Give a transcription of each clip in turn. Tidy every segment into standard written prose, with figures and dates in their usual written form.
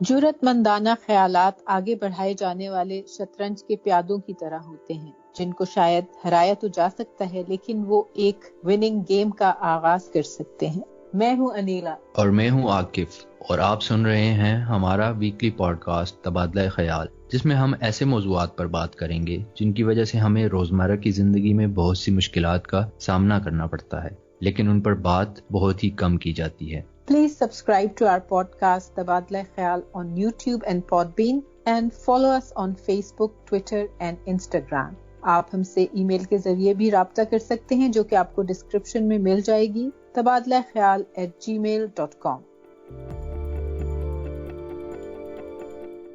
جرأت مندانہ خیالات آگے بڑھائے جانے والے شطرنج کے پیادوں کی طرح ہوتے ہیں جن کو شاید ہرایا تو جا سکتا ہے لیکن وہ ایک وننگ گیم کا آغاز کر سکتے ہیں۔ میں ہوں انیلا اور میں ہوں عاقف، اور آپ سن رہے ہیں ہمارا ویکلی پوڈ کاسٹ تبادلہ خیال، جس میں ہم ایسے موضوعات پر بات کریں گے جن کی وجہ سے ہمیں روزمرہ کی زندگی میں بہت سی مشکلات کا سامنا کرنا پڑتا ہے، لیکن ان پر بات بہت ہی کم کی جاتی ہے۔ Please subscribe to our podcast Tabadla Khayal on YouTube and Podbean and follow us on Facebook, Twitter and Instagram. آپ ہم سے ای میل کے ذریعے بھی رابطہ کر سکتے ہیں جو کہ آپ کو ڈسکرپشن میں مل جائے گی، tabadlakhayal@gmail.com۔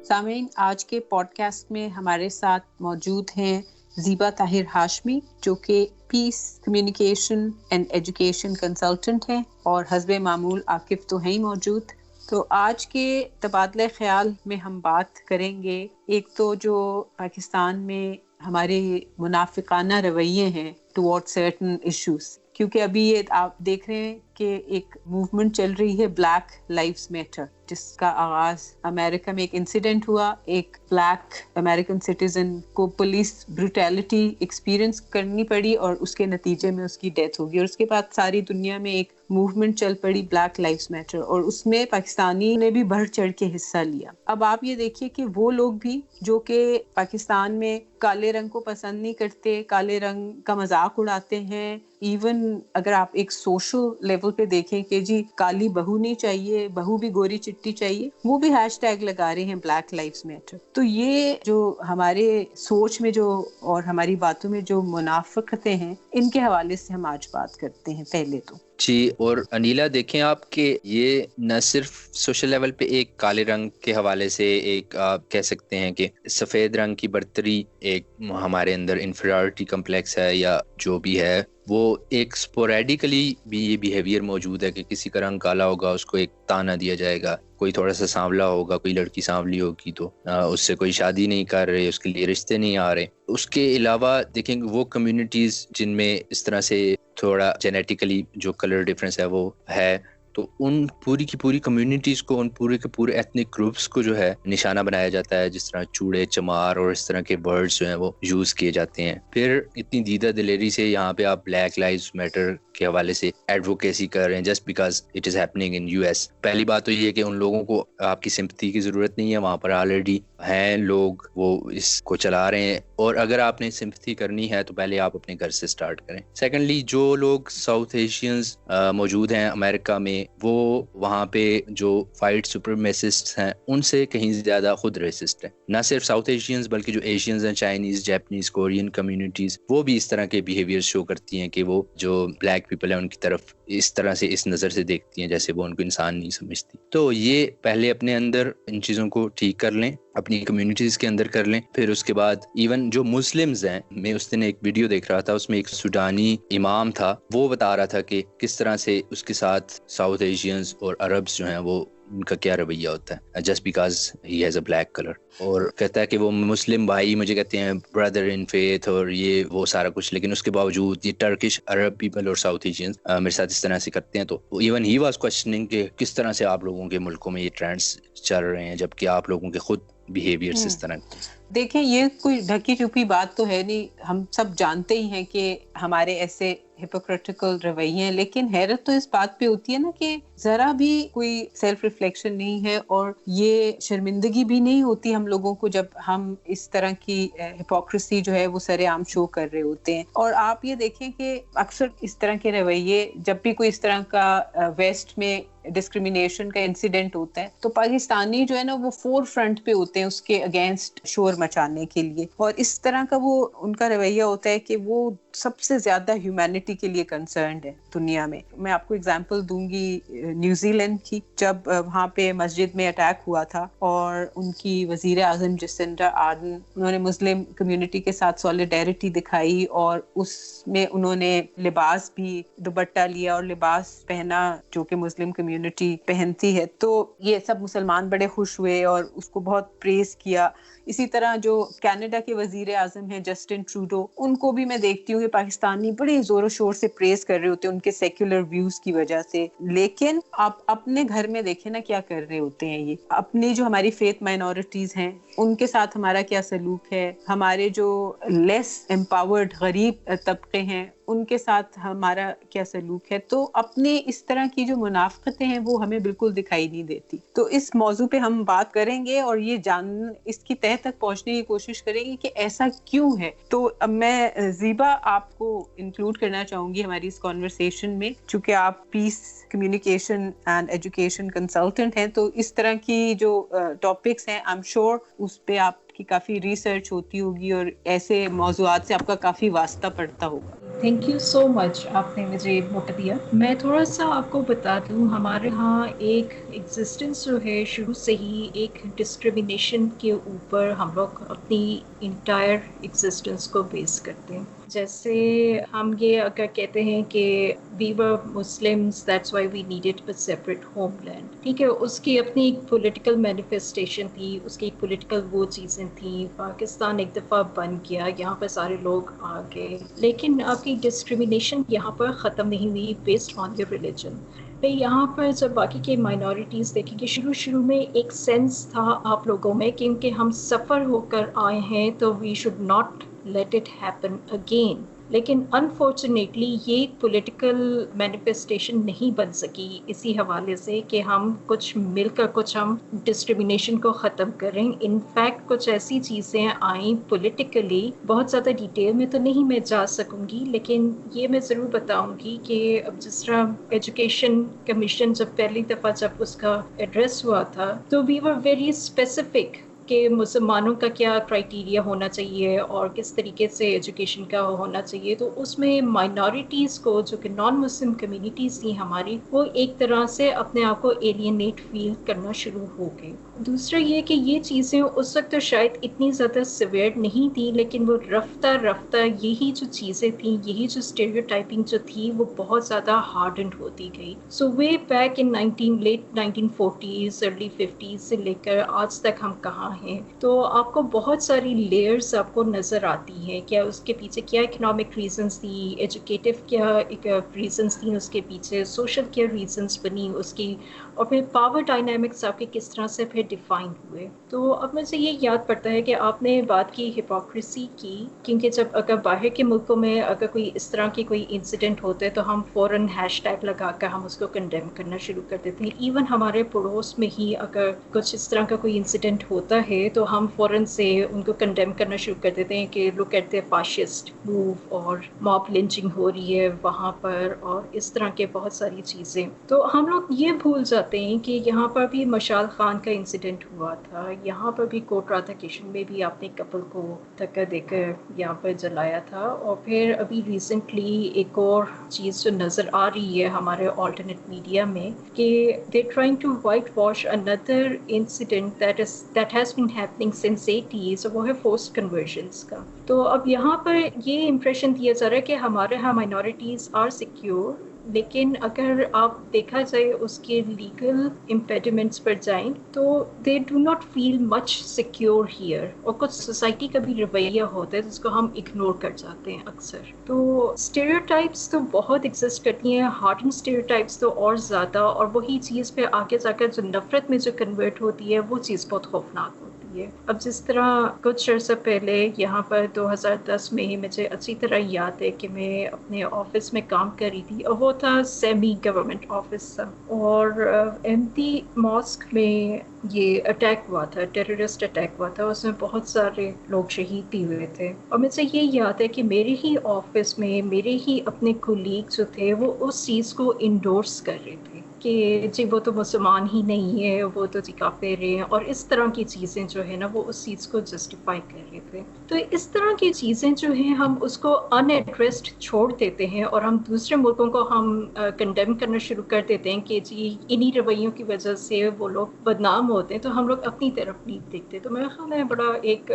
سامعین، آج کے پوڈ کاسٹ میں ہمارے ساتھ موجود ہیں زیبا طاہر ہاشمی جو کہ پیس کمیونیکیشن اینڈ ایجوکیشن کنسلٹنٹ ہیں، اور حسب معمول عاقف تو ہیں ہی موجود۔ تو آج کے تبادلہ خیال میں ہم بات کریں گے، ایک تو جو پاکستان میں ہمارے منافقانہ رویے ہیں ٹوورڈ سرٹن ایشوز، کیونکہ ابھی یہ آپ دیکھ رہے ہیں کہ ایک موومنٹ چل رہی ہے بلیک لائفز میٹر، جس کا آغاز امریکہ میں ایک انسیڈنٹ ہوا، ایک بلیک امریکن سٹیزن کو پولیس بروٹیلٹی ایکسپیرئنس کرنی پڑی اور اس کے نتیجے میں اس کی ڈیتھ ہوگی، اور اس کے بعد ساری دنیا میں ایک موومنٹ چل پڑی بلیک لائفز میٹر، اور اس میں پاکستانی نے بھی بڑھ چڑھ کے حصہ لیا۔ اب آپ یہ دیکھیے کہ وہ لوگ بھی جو کہ پاکستان میں کالے رنگ کو پسند نہیں کرتے، کالے رنگ کا مذاق اڑاتے ہیں، ایون اگر آپ ایک سوشل لیول پہ دیکھیں کہ جی کالی بہو نہیں چاہیے، بہو بھی گوری چٹی چاہیے، وہ بھی ہیش ٹیگ لگا رہے ہیں بلیک لائفز میٹر۔ تو یہ جو ہمارے سوچ میں جو اور ہماری باتوں میں جو منافقتیں ہیں، ان کے حوالے سے ہم آج بات کرتے ہیں۔ پہلے تو جی، اور انیلا دیکھیں آپ کہ یہ نہ صرف سوشل لیول پہ ایک کالے رنگ کے حوالے سے ایک آپ کہہ سکتے ہیں کہ سفید رنگ کی برتری، ایک ہمارے اندر انفیریورٹی کمپلیکس ہے یا جو بھی ہے، وہ ایک سپوریڈیکلی بھی یہ بیہیویئر موجود ہے کہ کسی کا رنگ کالا ہوگا اس کو ایک تانا دیا جائے گا، کوئی تھوڑا سا سانولا ہوگا، کوئی لڑکی سانولی ہوگی تو اس سے کوئی شادی نہیں کر رہے، اس کے لیے رشتے نہیں آ رہے۔ اس کے علاوہ دیکھیں وہ کمیونٹیز جن میں اس طرح سے تھوڑا جینیٹیکلی جو کلر ڈفرینس ہے وہ ہے، تو ان پوری کی پوری کمیونٹیز کو، ان پورے کے پورے ایتھنک گروپس کو جو ہے نشانہ بنایا جاتا ہے، جس طرح چوڑے چمار اور اس طرح کے ورڈز جو ہیں وہ یوز کیے جاتے ہیں۔ پھر اتنی دیدہ دلیری سے یہاں پہ آپ بلیک لائفز میٹر کے حوالے سے ایڈوکیسی کر رہے ہیں just because it is happening in U S. پہلی بات تو یہ ہے کہ ان لوگوں کو آپ کی سمپتھی کی ضرورت نہیں ہے، وہاں پر آلریڈی ہیں لوگ وہ اس کو چلا رہے ہیں، اور اگر آپ نے سمپتھی کرنی ہے تو پہلے آپ اپنے گھر سے سٹارٹ کریں۔ سیکنڈلی جو لوگ ساؤتھ ایشینز موجود ہیں امریکہ میں، وہ وہاں پہ جو فائٹ سپرمیسسٹ ہیں ان سے کہیں زیادہ خود ریسسٹ ہیں۔ نہ صرف ساؤتھ ایشینز بلکہ جو ایشینز ہیں، چائنیز، جیپنیز، کورین کمیونٹیز، وہ بھی اس طرح کے بیہیویئر شو کرتی ہیں کہ وہ جو بلیک پیپل ہیں ان کی طرف اس طرح سے اس نظر سے دیکھتی ہیں جیسے وہ ان کو انسان نہیں سمجھتی۔ تو یہ پہلے اپنے اندر ان چیزوں کو ٹھیک کر لیں، اپنی کمیونٹیز کے اندر کر لیں، پھر اس کے بعد ایون جو مسلمز ہیں، میں اس دن ایک ویڈیو دیکھ رہا تھا، اس میں ایک سوڈانی امام تھا، وہ بتا رہا تھا کہ کس طرح سے اس کے ساتھ ساؤتھ ایشینز اور عربز جو ہیں وہ ان کا کیا رویہ ہوتا ہے just because he has a black colour, اور کہتا ہے کہ وہ مسلم بھائی مجھے کہتے ہیں بردر ان فیتھ اور یہ وہ سارا کچھ، لیکن اس کے باوجود یہ ٹرکش عرب پیپل اور ساؤتھ ایشینز میرے ساتھ اس طرح سے کرتے ہیں۔ تو ایون ہی واز کوسچننگ کہ کس طرح سے آپ لوگوں کے ملکوں میں یہ ٹرینڈز چل رہے ہیں جبکہ آپ لوگوں کے خود بیہیویئر اس طرح کے۔ دیکھیں یہ کوئی ڈھکی چھپی بات تو ہے نہیں، ہم سب جانتے ہی ہیں کہ ہمارے ایسے ہپوکریٹیکل رویے ہیں، لیکن حیرت تو اس بات پہ ہوتی ہے نا کہ ذرا بھی کوئی سیلف ریفلیکشن نہیں ہے، اور یہ شرمندگی بھی نہیں ہوتی ہم لوگوں کو جب ہم اس طرح کی ہپوکریسی جو ہے وہ سر عام شو کر رہے ہوتے ہیں۔ اور آپ یہ دیکھیں کہ اکثر اس طرح کے رویے جب بھی کوئی اس طرح کا ویسٹ میں ڈسکریمنیشن کا انسیڈنٹ ہوتا ہے تو پاکستانی جو ہے نا وہ فور فرنٹ پہ ہوتے ہیں اس کے اگینسٹ شور مچانے کے لیے، اور اس طرح کا وہ ان کا رویہ ہوتا ہے کہ وہ سب سے زیادہ ہیومینٹی کے لیے کنسرنڈ ہے دنیا میں۔ میں آپ کو اگزامپل دوں گی نیوزی لینڈ کی، جب وہاں پہ مسجد میں اٹیک ہوا تھا اور ان کی وزیر اعظم جسنڈا آرڈن، انہوں نے مسلم کمیونٹی کے ساتھ سولیڈیرٹی دکھائی، اور اس میں انہوں نے لباس بھی دوپٹہ لیا اور لباس پہنا جو کہ مسلم کمیونٹی پہنتی ہے، تو یہ سب مسلمان بڑے خوش ہوئے اور اس کو بہت پریز کیا۔ اسی طرح جو کینیڈا کے وزیر اعظم ہیں جسٹن ٹروڈو، ان کو بھی میں دیکھتی ہوں کہ پاکستانی بڑے زور و شور سے پریز کر رہے ہوتے ہیں ان کے سیکولر ویوز کی وجہ سے، لیکن آپ اپنے گھر میں دیکھیں نا کیا کر رہے ہوتے ہیں یہ، اپنی جو ہماری فیتھ مائنورٹیز ہیں ان کے ساتھ ہمارا کیا سلوک ہے، ہمارے جو لیس امپاورڈ غریب طبقے ہیں ان کے ساتھ ہمارا کیا سلوک ہے. تو اپنے اس طرح کی جو منافقتیں ہیں وہ ہمیں بالکل دکھائی نہیں دیتی. تو اس موضوع پہ ہم بات کریں گے اور یہ اس کی تہہ تک پہنچنے کی کوشش کریں گے کہ ایسا کیوں ہے. تو اب میں زیبا آپ کو انکلوڈ کرنا چاہوں گی ہماری اس کانورسیشن میں، چونکہ آپ پیس کمیونیکیشن اینڈ ایجوکیشن کنسلٹنٹ ہیں، تو اس طرح کی جو ٹاپکس ہیں آئی ایم شیور اس پہ آپ کی کافی ریسرچ ہوتی ہوگی اور ایسے موضوعات سے آپ کا کافی واسطہ پڑتا ہوگا. تھینک یو سو مچ، آپ نے مجھے موقع دیا. میں تھوڑا سا آپ کو بتا دوں، ہمارے ہاں ایک ایگزسٹنس جو ہے شروع سے ہی ایک ڈسکریمنیشن کے اوپر ہم لوگ اپنی انٹائر ایگزسٹنس کو بیس کرتے ہیں. جیسے ہم یہ اگر کہتے ہیں کہ we are Muslims that's why we needed a separate ہوم لینڈ، ٹھیک ہے، اس کی اپنی ایک پولیٹیکل مینیفیسٹیشن تھی، اس کی ایک پولیٹیکل وہ چیزیں تھیں. پاکستان ایک دفعہ بن گیا، یہاں پر سارے لوگ آ گئے، لیکن آپ کی ڈسکریمنیشن یہاں پر ختم نہیں ہوئی بیسڈ آن یور ریلیجن. یہاں پر جب باقی کے مائنورٹیز دیکھیں کہ شروع میں ایک سینس تھا آپ لوگوں میں کہ کیونکہ ہم سفر ہو کر آئے ہیں تو we should not let it happen again. لیکن انفارچونیٹلی یہ ایک پولیٹیکل مینیفیسٹیشن نہیں بن سکی اسی حوالے سے کہ ہم کچھ مل کر کچھ ہم ڈسکریمنیشن کو ختم کریں. انفیکٹ کچھ ایسی چیزیں آئیں پولیٹیکلی، بہت زیادہ ڈیٹیل میں تو نہیں میں جا سکوں گی، لیکن یہ میں ضرور بتاؤں گی کہ اب جس طرح ایجوکیشن کمیشن جب پہلی دفعہ جب اس کا ایڈریس ہوا تھا تو وی ور ویری اسپیسیفک کہ مسلمانوں کا کیا کرائٹیریا ہونا چاہیے اور کس طریقے سے ایجوکیشن کا ہونا چاہیے. تو اس میں مائنورٹیز کو جو کہ نان مسلم کمیونٹیز تھیں ہماری، وہ ایک طرح سے اپنے آپ کو ایلینیٹ فیل کرنا شروع ہو گئے. دوسرا یہ کہ یہ چیزیں اس وقت تو شاید اتنی زیادہ سویئر نہیں تھیں، لیکن وہ رفتہ رفتہ یہی جو چیزیں تھیں، یہی جو اسٹیریوٹائپنگ جو تھی وہ بہت زیادہ ہارڈنڈ ہوتی گئی. So way back in late 1940s early 50s سے لے کر آج تک ہم کہاں ہیں. تو آپ کو بہت ساری لیئرز آپ کو نظر آتی ہیں. کیا اس کے پیچھے کیا اکنامک ریزنز تھی، ایجوکیٹو کیا ریزنز تھیں اس کے پیچھے، سوشل کیا ریزنز بنی اس کی، اور پھر پاور ڈائنامکس آپ کے کس طرح سے پھر ڈیفائن ہوئے. تو اب مجھے یہ یاد پڑتا ہے کہ آپ نے بات کی ہپوکریسی کی، کیونکہ جب اگر باہر کے ملکوں میں اگر کوئی اس طرح کی کوئی انسیڈنٹ ہوتے تو ہم فوراً ہیش ٹیگ لگا کر ہم اس کو کنڈیم کرنا شروع کر دیتے ہیں. ایون ہمارے پڑوس میں ہی اگر کچھ اس طرح کا کوئی انسیڈنٹ ہوتا ہے تو ہم فوراً سے ان کو کنڈیم کرنا شروع کر دیتے ہیں کہ لوگ کہتے ہیں فاشسٹ موو اور ماب لنچنگ ہو رہی ہے وہاں پر اور اس طرح کے بہت ساری چیزیں. تو ہم لوگ یہ بھول جاتے ہیں کہ یہاں پر بھی مشال خان کا انسیڈنٹ ہوا تھا، یہاں پر بھی کوٹ رادھا کرشن میں بھی آپ نے کپل کو دھکا دے کر یہاں پر جلایا تھا. اور پھر ابھی ریسنٹلی ایک اور چیز جو نظر آ رہی ہے ہمارے آلٹرنیٹ میڈیا میں کہ they trying to white wash اندر incident that has been happening since 80s، وہ ہے فورسڈ کنورژنس کا. تو اب یہاں پر یہ امپریشن دیا جا رہا ہے کہ ہمارے ہاں مائنورٹیز آر سیکیور، لیکن اگر آپ دیکھا جائے اس کے لیگل امپیڈیمنٹس پر جائیں تو they do not feel much secure here. اور کچھ سوسائٹی کا بھی رویہ ہوتا ہے جس کو ہم اگنور کر جاتے ہیں اکثر. تو اسٹیریوٹائپس تو بہت ایگزسٹ کرتی ہیں، ہارڈنگ اسٹیریوٹائپس تو اور زیادہ، اور وہی چیز پہ آگے جا کر جو نفرت میں جو کنورٹ ہوتی ہے وہ چیز بہت خوفناک ہوتی ہے. اب جس طرح کچھ عرصہ پہلے یہاں پر 2010 میں ہی مجھے اچھی طرح یاد ہے کہ میں اپنے آفس میں کام کر رہی تھی، اور وہ تھا سیمی گورنمنٹ آفس تھا، اور احمدی ماسک میں یہ اٹیک ہوا تھا، ٹیررسٹ اٹیک ہوا تھا، اس میں بہت سارے لوگ شہید بھی ہوئے تھے. اور مجھے یہ یاد ہے کہ میرے ہی آفس میں میرے ہی اپنے کولیگ جو تھے وہ اس چیز کو انڈورس کر رہے تھے کہ جی وہ تو مسلمان ہی نہیں ہے، وہ تو جی کافر ہیں، اور اس طرح کی چیزیں جو ہے نا وہ اس چیز کو جسٹیفائی کر رہے تھے. تو اس طرح کی چیزیں جو ہیں ہم اس کو ان ایڈریسڈ چھوڑ دیتے ہیں اور ہم دوسرے ملکوں کو ہم کنڈیم کرنا شروع کر دیتے ہیں کہ جی انہی رویوں کی وجہ سے وہ لوگ بدنام ہوتے ہیں، تو ہم لوگ اپنی طرف نہیں دیکھتے. تو میرا خیال ہے بڑا ایک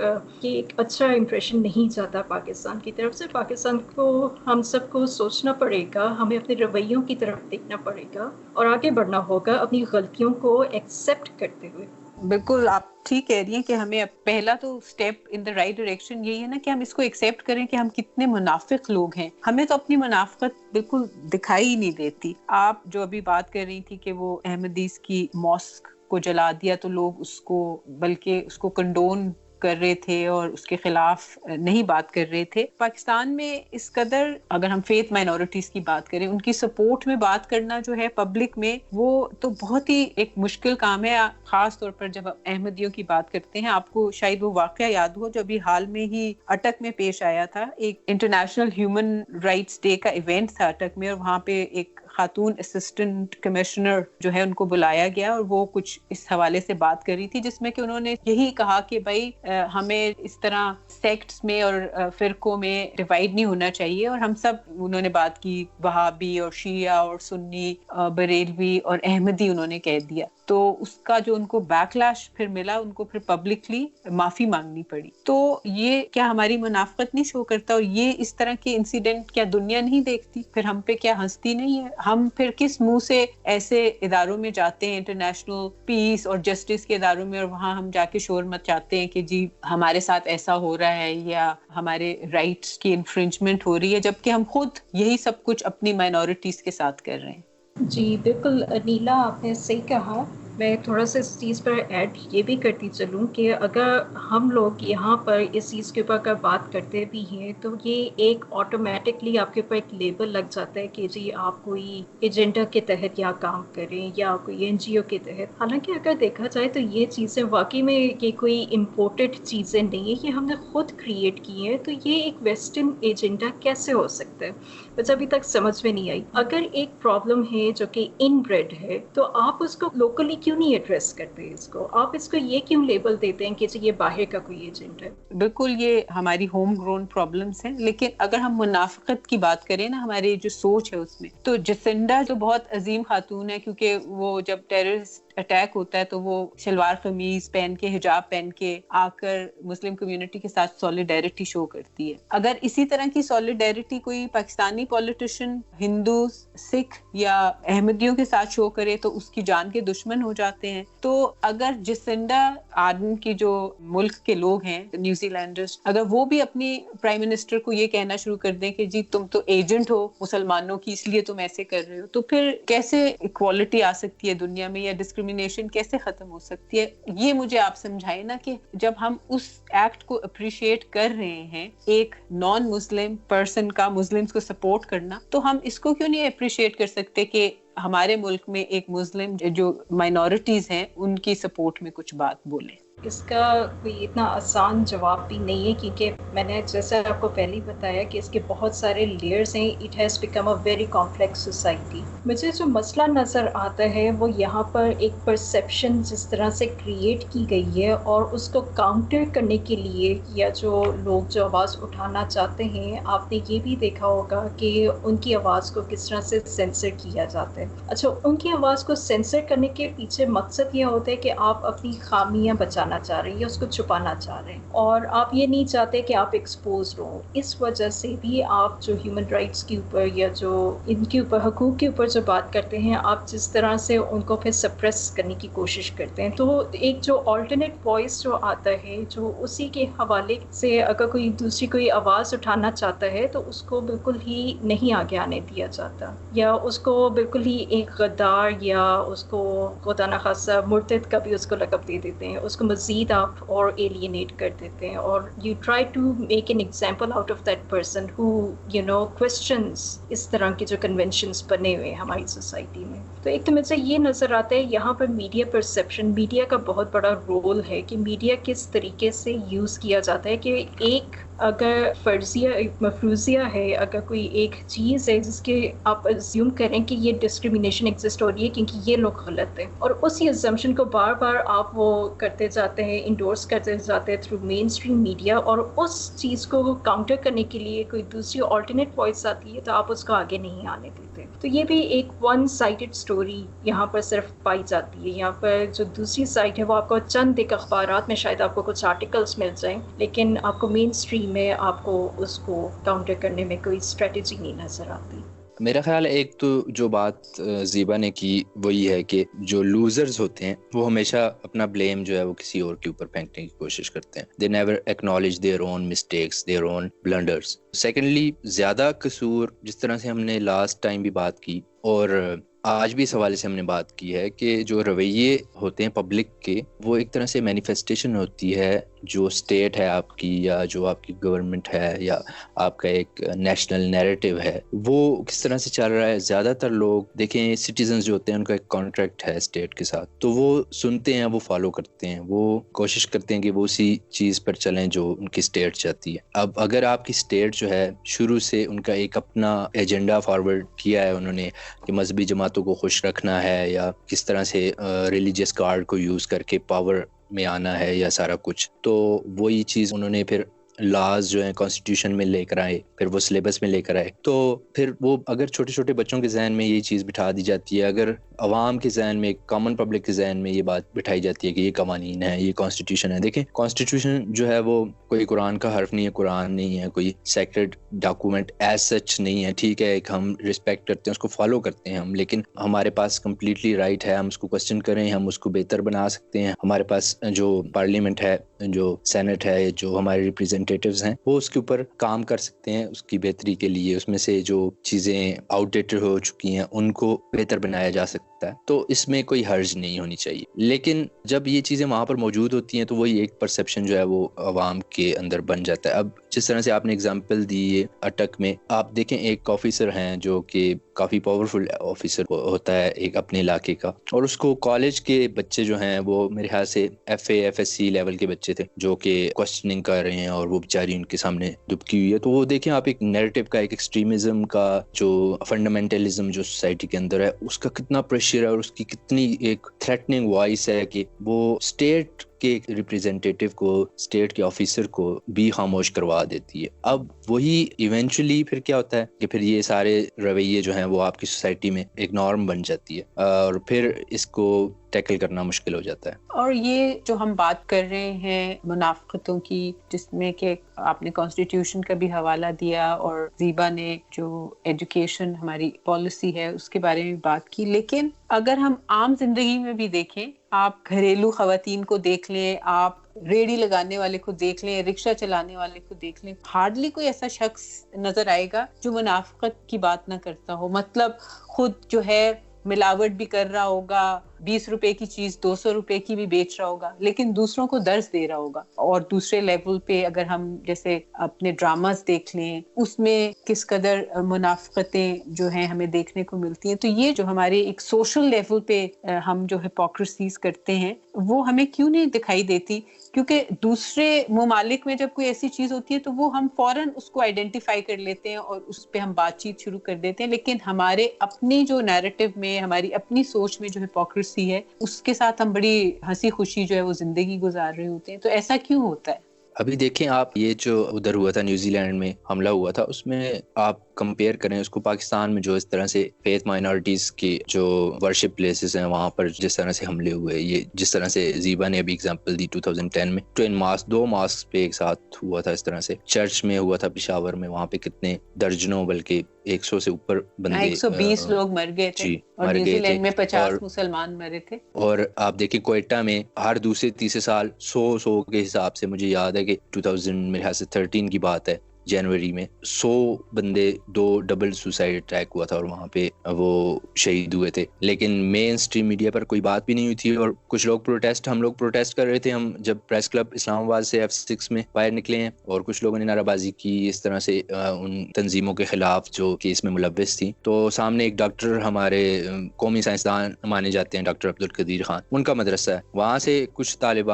اچھا امپریشن نہیں جاتا پاکستان کی طرف سے. پاکستان کو ہم سب کو سوچنا پڑے گا، ہمیں اپنے رویوں کی طرف دیکھنا پڑے گا اور آگے بڑھنا ہوگا اپنی غلطیوں کو ایکسیپٹ کرتے ہوئے. بالکل آپ ٹھیک کہہ رہی ہیں کہ ہمیں پہلا تو step in the right direction یہی ہے نا کہ ہم اس کو ایکسیپٹ کریں کہ ہم کتنے منافق لوگ ہیں. ہمیں تو اپنی منافقت بالکل دکھائی ہی نہیں دیتی. آپ جو ابھی بات کر رہی تھی کہ وہ احمدیز کی ماسک کو جلا دیا تو لوگ اس کو بلکہ اس کو کنڈون کر رہے تھے اور اس کے خلاف نہیں بات کر رہے تھے. پاکستان میں اس قدر اگر ہم فیتھ مائنورٹیز کی بات کریں ان کی سپورٹ میں بات کرنا جو ہے پبلک میں وہ تو بہت ہی ایک مشکل کام ہے, خاص طور پر جب احمدیوں کی بات کرتے ہیں. آپ کو شاید وہ واقعہ یاد ہو جو ابھی حال میں ہی اٹک میں پیش آیا تھا. ایک انٹرنیشنل ہیومن رائٹس ڈے کا ایونٹ تھا اٹک میں اور وہاں پہ ایک خاتون اسسٹنٹ کمشنر جو ہے ان کو بلایا گیا اور وہ کچھ اس حوالے سے بات کر رہی تھی جس میں کہ انہوں نے یہی کہا کہ بھائی ہمیں اس طرح سیکٹس میں اور فرقوں میں ڈیوائڈ نہیں ہونا چاہیے. اور ہم سب انہوں نے بات کی وہابی اور شیعہ اور سنی بریلوی اور احمدی انہوں نے کہہ دیا. تو اس کا جو ان کو بیک لیش پھر ملا, ان کو پھر پبلکلی معافی مانگنی پڑی. تو یہ کیا ہماری منافقت نہیں شو کرتا؟ اور یہ اس طرح کے انسیڈنٹ کیا دنیا نہیں دیکھتی؟ پھر ہم پہ کیا ہنستی نہیں ہے؟ ہم پھر کس منہ سے ایسے اداروں میں جاتے ہیں, انٹرنیشنل پیس اور جسٹس کے اداروں میں, اور وہاں ہم جا کے شور مچاتے ہیں کہ جی ہمارے ساتھ ایسا ہو رہا ہے یا ہمارے رائٹس کی انفرنجمنٹ ہو رہی ہے, جبکہ ہم خود یہی سب کچھ اپنی مائنورٹیز کے ساتھ کر رہے ہیں. جی بالکل نیلا, آپ نے صحیح کہا. میں تھوڑا سا اس چیز پر ایڈ یہ بھی کرتی چلوں کہ اگر ہم لوگ یہاں پر اس چیز کے اوپر اگر بات کرتے بھی ہیں تو یہ ایک آٹومیٹکلی آپ کے اوپر ایک لیبل لگ جاتا ہے کہ جی آپ کوئی ایجنڈا کے تحت یہاں کام کریں یا کوئی NGO کے تحت. حالانکہ اگر دیکھا جائے تو یہ چیزیں واقعی میں یہ کوئی امپورٹڈ چیزیں نہیں ہیں, یہ ہم نے خود کریٹ کی ہیں. تو یہ ایک ویسٹرن ایجنڈا کیسے ہو سکتا ہے مجھے ابھی تک سمجھ میں نہیں آئی. اگر ایک پرابلم ہے جو کہ ان بریڈ ہے تو آپ اس کو لوکلی کیوں نہیں ایڈریس کرتے؟ اس کو آپ اس کو یہ کیوں لیبل دیتے ہیں کہ یہ باہر کا کوئی ایجنٹ ہے؟ بالکل یہ ہماری ہوم گرون پرابلمس ہیں. لیکن اگر ہم منافقت کی بات کریں نا, ہماری جو سوچ ہے اس میں, تو جسنڈا تو بہت عظیم خاتون ہے کیونکہ وہ جب ٹیررسٹ اٹیک ہوتا ہے تو وہ شلوار قمیض پہن کے حجاب پہن کے آ کر مسلم کمیونٹی کے ساتھ سولیڈیرٹی شو کرتی ہے. اگر اسی طرح کی سولیڈیرٹی کوئی پاکستانی پولیٹیشین ہندو سکھ یا احمدیوں کے ساتھ شو کرے تو اس کی جان کے دشمن ہو جاتے ہیں. تو اگر جسنڈا آرڈن کی جو ملک کے لوگ ہیں نیوزی لینڈرز, اگر وہ بھی اپنی پرائم منسٹر کو یہ کہنا شروع کر دیں کہ جی تم تو ایجنٹ ہو مسلمانوں کی اس لیے تم ایسے کر رہے ہو, تو پھر کیسے ایکوالٹی آ سکتی ہے دنیا میں, یا ڈسکریمنیشن کیسے ختم ہو سکتی ہے؟ یہ مجھے آپ سمجھائیں نا کہ جب ہم اس ایکٹ کو اپریشیٹ کر رہے ہیں ایک نان مسلم پرسن کا مسلمز کو سپورٹ کرنا, تو ہم اس کو کیوں نہیں اپریشیٹ کر سکتے کہ ہمارے ملک میں ایک مسلم جو مائنورٹیز ہیں ان کی سپورٹ میں کچھ بات بولیں؟ اس کا کوئی اتنا آسان جواب بھی نہیں ہے کیونکہ میں نے جیسے آپ کو پہلے ہی بتایا کہ اس کے بہت سارے لیئرز ہیں. It has become a very complex society. مجھے جو مسئلہ نظر آتا ہے وہ یہاں پر ایک پرسیپشن جس طرح سے کریٹ کی گئی ہے اور اس کو کاؤنٹر کرنے کے لیے یا جو لوگ جو آواز اٹھانا چاہتے ہیں, آپ نے یہ بھی دیکھا ہوگا کہ ان کی آواز کو کس طرح سے سینسر کیا جاتا ہے. اچھا, ان کی آواز کو سینسر کرنے کے پیچھے مقصد یہ ہوتا ہے کہ آپ اپنی خامیاں بچانا چاہ رہے ہیں یا اس کو چھپانا چاہ رہے ہیں, اور آپ یہ نہیں چاہتے کہ آپ ایکسپوزڈ ہوں. اس وجہ سے بھی آپ جو ہیومن رائٹس کے اوپر یا جو ان کے اوپر حقوق کے اوپر جو بات کرتے ہیں, آپ جس طرح سے ان کو پھر سپریس کرنے کی کوشش کرتے ہیں. تو ایک جو آلٹرنیٹ وائس جو آتا ہے, جو اسی کے حوالے سے اگر کوئی دوسری کوئی آواز اٹھانا چاہتا ہے تو اس کو بالکل ہی نہیں آگے آنے دیا جاتا, یا اس کو بالکل ہی ایک غدار یا اس کو خدا نخواستہ مرتد کا بھی اس کو لقب دے دیتے ہیں. اس کو مزید آپ اور ایلینیٹ کر دیتے ہیں, اور you try to make an example out of that person ہو یو نو کوسچنس اس طرح کے جو کنونشنس بنے ہوئے ہیں ہماری سوسائٹی میں. تو ایک تو مجھے یہ نظر آتا ہے یہاں پر میڈیا پرسیپشن, میڈیا کا بہت بڑا رول ہے کہ میڈیا کس طریقے سے یوز کیا جاتا ہے کہ ایک اگر فرضیہ مفروضیہ ہے, اگر کوئی ایک چیز ہے جس کے آپ ازیوم کریں کہ یہ ڈسکریمنیشن ایگزسٹ ہو رہی ہے کیونکہ یہ لوگ غلط ہیں, اور اسی ازمپشن کو بار بار آپ وہ کرتے جاتے ہیں, انڈورس کرتے جاتے ہیں تھرو مین اسٹریم میڈیا, اور اس چیز کو کاؤنٹر کرنے کے لیے کوئی دوسری آلٹرنیٹ وائس آتی ہے تو آپ اس کو آگے نہیں آنے دیتے. تو یہ بھی ایک ون سائڈڈ اسٹوری یہاں پر صرف پائی جاتی ہے. یہاں پر جو دوسری سائڈ ہے وہ آپ کو چند ایک اخبارات میں شاید آپ کو کچھ آرٹیکلس مل جائیں, لیکن آپ کو مین اسٹریم میں آپ کو اس کو کاؤنٹر کرنے میں کوئی اسٹریٹجی نہیں نظر آتی. میرا خیال ہے ایک تو جو بات زیبا نے کی وہ یہ ہے کہ جو لوزرز ہوتے ہیں وہ ہمیشہ اپنا بلیم جو ہے وہ کسی اور کے اوپر پھینکنے کی کوشش کرتے ہیں. They never acknowledge their own mistakes, their own blunders. Secondly, زیادہ قصور جس طرح سے ہم نے لاسٹ ٹائم بھی بات کی اور آج بھی اس حوالے سے ہم نے بات کی ہے کہ جو رویے ہوتے ہیں پبلک کے, وہ ایک طرح سے مینیفیسٹیشن ہوتی ہے جو اسٹیٹ ہے آپ کی, یا جو آپ کی گورنمنٹ ہے, یا آپ کا ایک نیشنل نیریٹو ہے, وہ کس طرح سے چل رہا ہے. زیادہ تر لوگ دیکھیں سٹیزنز جو ہوتے ہیں ان کا ایک کانٹریکٹ ہے اسٹیٹ کے ساتھ, تو وہ سنتے ہیں, وہ فالو کرتے ہیں, وہ کوشش کرتے ہیں کہ وہ اسی چیز پر چلیں جو ان کی اسٹیٹ چاہتی ہے. اب اگر آپ کی اسٹیٹ جو ہے شروع سے ان کا ایک اپنا ایجنڈا فارورڈ کیا ہے انہوں نے کہ مذہبی جماعتوں کو خوش رکھنا ہے, یا کس طرح سے ریلیجیس کارڈ کو یوز کر کے پاور میں آنا ہے, یا سارا کچھ, تو وہی چیز انہوں نے پھر لاز جو ہیں کانسٹیٹیوشن میں لے کر آئے, پھر وہ سلیبس میں لے کر آئے. تو پھر وہ اگر چھوٹے چھوٹے بچوں کے ذہن میں یہ چیز بٹھا دی جاتی ہے, اگر عوام کے ذہن میں, کامن پبلک کے ذہن میں یہ بات بٹھائی جاتی ہے کہ یہ قوانین ہے, یہ کانسٹیٹیوشن ہے. دیکھیں کانسٹیٹیوشن جو ہے وہ کوئی قرآن کا حرف نہیں ہے, قرآن نہیں ہے, کوئی سیکرڈ ڈاکومنٹ ایز سچ نہیں ہے. ٹھیک ہے, ایک ہم رسپیکٹ کرتے ہیں, اس کو فالو کرتے ہیں ہم, لیکن ہمارے پاس کمپلیٹلی رائٹ ہے ہم اس کو کوسچن کریں, ہم اس کو بہتر بنا سکتے ہیں. ہمارے پاس جو پارلیمنٹ ہے, جو سینٹ ہے, جو ہمارے ریپریزنٹیٹیوز ہیں, وہ اس کے اوپر کام کر سکتے ہیں اس کی بہتری کے لیے. اس میں سے جو چیزیں آؤٹ ڈیٹڈ ہو چکی ہیں ان کو بہتر بنایا جا سکتا ہے, تو اس میں کوئی حرج نہیں ہونی چاہیے. لیکن جب یہ چیزیں وہاں پر موجود ہوتی ہیں تو وہی ایک پرسیپشن جو ہے وہ عوام کے اندر بن جاتا ہے. اب جس طرح سے آپ نے اگزامپل دی ہے اٹک میں, آپ دیکھیں ایک آفیسر ہیں جو کہ کافی پاورفل آفیسر ہوتا ہے ایک اپنے علاقے کا, اور اس کو کالج کے بچے جو ہیں وہ میرے خیال سے FA/FSC لیول کے بچے تھے جو کہ کوسچننگ کر رہے ہیں, اور وہ بیچاری ان کے سامنے دبکی ہوئی ہے. تو وہ دیکھیں آپ ایک نیریٹو کا, ایک ایکسٹریمزم کا, جو فنڈامنٹلزم جو سوسائٹی کے اندر ہے اس کا کتنا پریشر ہے, اور اس کی کتنی ایک تھریٹننگ وائس ہے کہ وہ اسٹیٹ کے ریپریزنٹیٹیو کو, اسٹیٹ کے آفیسر کو بھی خاموش کروا دیتی ہے. اب وہی ایونچولی پھر کیا ہوتا ہے کہ پھر یہ سارے رویے جو ہیں وہ آپ کی سوسائٹی میں ایک نارم بن جاتی ہے, اور پھر اس کو ٹیکل کرنا مشکل ہو جاتا ہے. اور یہ جو ہم بات کر رہے ہیں منافقتوں کی, جس میں کہ آپ نے کانسٹیٹیوشن کا بھی حوالہ دیا اور زیبا نے جو ایجوکیشن ہماری پالیسی ہے اس کے بارے میں بات کی, لیکن اگر ہم عام زندگی میں بھی دیکھیں, آپ گھریلو خواتین کو دیکھ لیں, آپ ریڑھی لگانے والے کو دیکھ لیں, رکشہ چلانے والے کو دیکھ لیں, ہارڈلی کوئی ایسا شخص نظر آئے گا جو منافقت کی بات نہ کرتا ہو. مطلب خود جو ہے ملاوٹ بھی کر رہا ہوگا, 20 روپے کی چیز 200 روپے کی بھی بیچ رہا ہوگا, لیکن دوسروں کو درس دے رہا ہوگا. اور دوسرے لیول پہ اگر ہم جیسے اپنے ڈراماز دیکھ لیں, اس میں کس قدر منافقتیں جو ہیں ہمیں دیکھنے کو ملتی ہیں. تو یہ جو ہمارے ایک سوشل لیول پہ ہم جو ہپوکریسیز کرتے ہیں وہ ہمیں کیوں نہیں دکھائی دیتی, کیونکہ دوسرے ممالک میں جب کوئی ایسی چیز ہوتی ہے تو وہ ہم فوراً اس کو آئیڈینٹیفائی کر لیتے ہیں اور اس پہ ہم بات چیت شروع کر دیتے ہیں. لیکن ہمارے اپنی جو نیریٹو میں, ہماری اپنی سوچ میں جو ہپوکریسی ہے, اس کے ساتھ ہم بڑی ہنسی خوشی جو ہے وہ زندگی گزار رہے ہوتے ہیں. تو ایسا کیوں ہوتا ہے؟ ابھی دیکھیں آپ, یہ جو ادھر ہوا تھا نیوزی لینڈ میں حملہ ہوا تھا, اس میں آپ کمپیئر کریں اس کو پاکستان میں جو اس طرح سے فیتھ مائنورٹیز کی جو ورشپ پلیسز ہیں وہاں پر جس طرح سے حملے ہوئے, یہ جس طرح سے زیبا نے ابھی اگزامپل دی 2010 میں 2 ماسک پہ ایک ساتھ ہوا تھا, اس طرح سے چرچ میں ہوا تھا پشاور میں, وہاں پہ کتنے درجنوں بلکہ 100 سے اوپر بندے, 120 لوگ مر گئے تھے, اور نیوزی لینڈ میں 50 مسلمان مرے تھے. اور آپ دیکھیں کوئٹہ میں ہر دوسرے تیسرے سال 100 کے حساب سے, مجھے یاد ہے کہ 2013 کی بات ہے, جنوری میں 100 بندے, 2 ڈبل سوسائڈ اٹیک ہوا تھا اور وہاں پہ وہ شہید ہوئے تھے. لیکن مین اسٹریم میڈیا پر کوئی بات بھی نہیں ہوئی تھی. اور کچھ لوگ ہم لوگ پروٹیسٹ کر رہے تھے, ہم جب پریس کلب اسلام آباد سے F6 میں باہر نکلے ہیں, اور کچھ لوگوں نے نعرہ بازی کی اس طرح سے ان تنظیموں کے خلاف جو کہ اس میں ملوث تھی. تو سامنے ایک ڈاکٹر, ہمارے قومی سائنسدان مانے جاتے ہیں ڈاکٹر عبدالقدیر خان, ان کا مدرسہ ہے, وہاں سے کچھ طالب